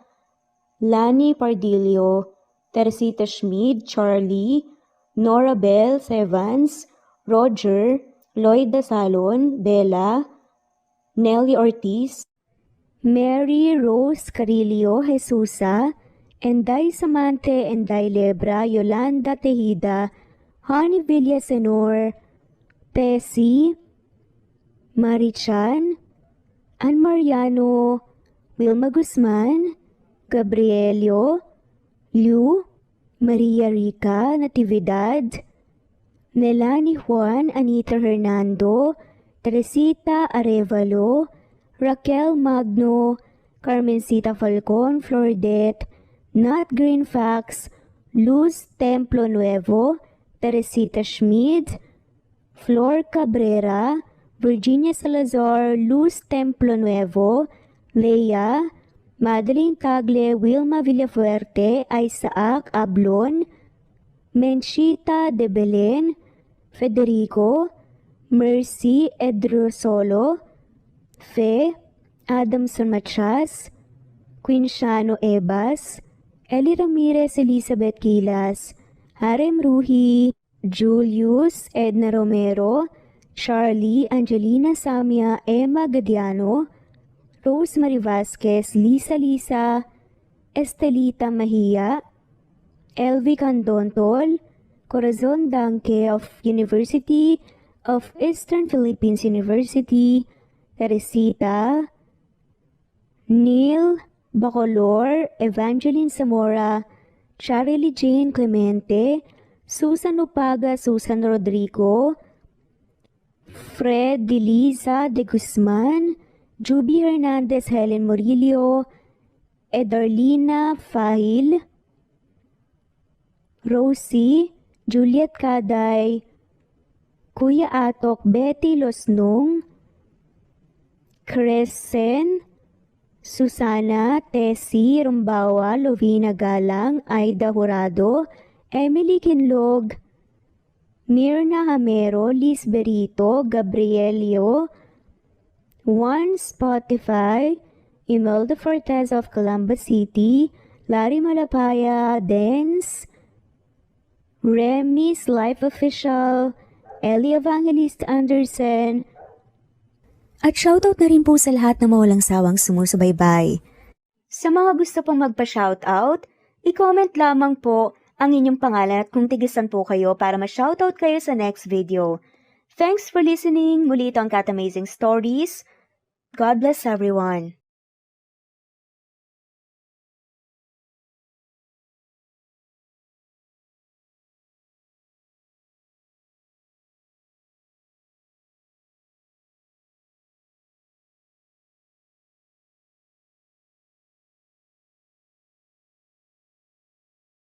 Lani Pardillo, Teresita Schmid, Charlie, Nora Bell Evans, Roger, Lloyd Dasalon, Bella, Nelly Ortiz, Mary Rose Carillo Jesusa, Enday Samante, Enday Lebra, Yolanda Tejida, Honey Villasenor, Tessie, Marichan, Ann Mariano, Wilma Guzman, Gabrielio, Liu, Maria Rica Natividad, Melanie Juan, Anita Hernando, Teresita Arevalo, Raquel Magno, Carmencita Falcon, Flordet, Nat Green Fax, Luz Templo Nuevo, Teresita Schmid, Flor Cabrera, Virginia Salazar, Luz Templo Nuevo, Leia, Madeline Tagle, Wilma Villafuerte, Isaac Ablon, Menchita de Belen, Federico, Mercy Edrosolo, Fe, Adamson Machas, Quinshano Ebas, Eli Ramirez Elizabeth Gilas, Harem Ruhi, Julius Edna Romero, Charlie Angelina Samia, Emma Gadiano, Rosemary Vasquez, Lisa, Estelita Mahia, Elvi Candontol, Corazon Danke of University of Eastern Philippines University, Teresita, Neil Bacolor, Evangeline Zamora, Charlie Jane Clemente, Susan Upaga, Susan Rodrigo, Fred Deliza de Guzman, Juby Hernandez, Helen Murillo, Edarlina Fahil, Rosie, Juliet Caday, Kuya Atok, Betty Losnong, Crescen, Susana, Tessie, Rumbawa, Lovina Galang, Aida Jurado, Emily Kinlog, Mirna Hamero, Liz Berito, Gabrielio, Juan Spotify, Imelda Fortes of Columbus City, Larry Malapaya, Dens, Remy's Life Official, Ellie Evangelist Anderson, at shoutout na rin po sa lahat na mawalang sawang sumusubaybay. Sa mga gusto pong magpa-shoutout, i-comment lamang po ang inyong pangalan at kung tigisan po kayo para ma-shoutout kayo sa next video. Thanks for listening. Muli ito ang Cat Amazing Stories. God bless everyone.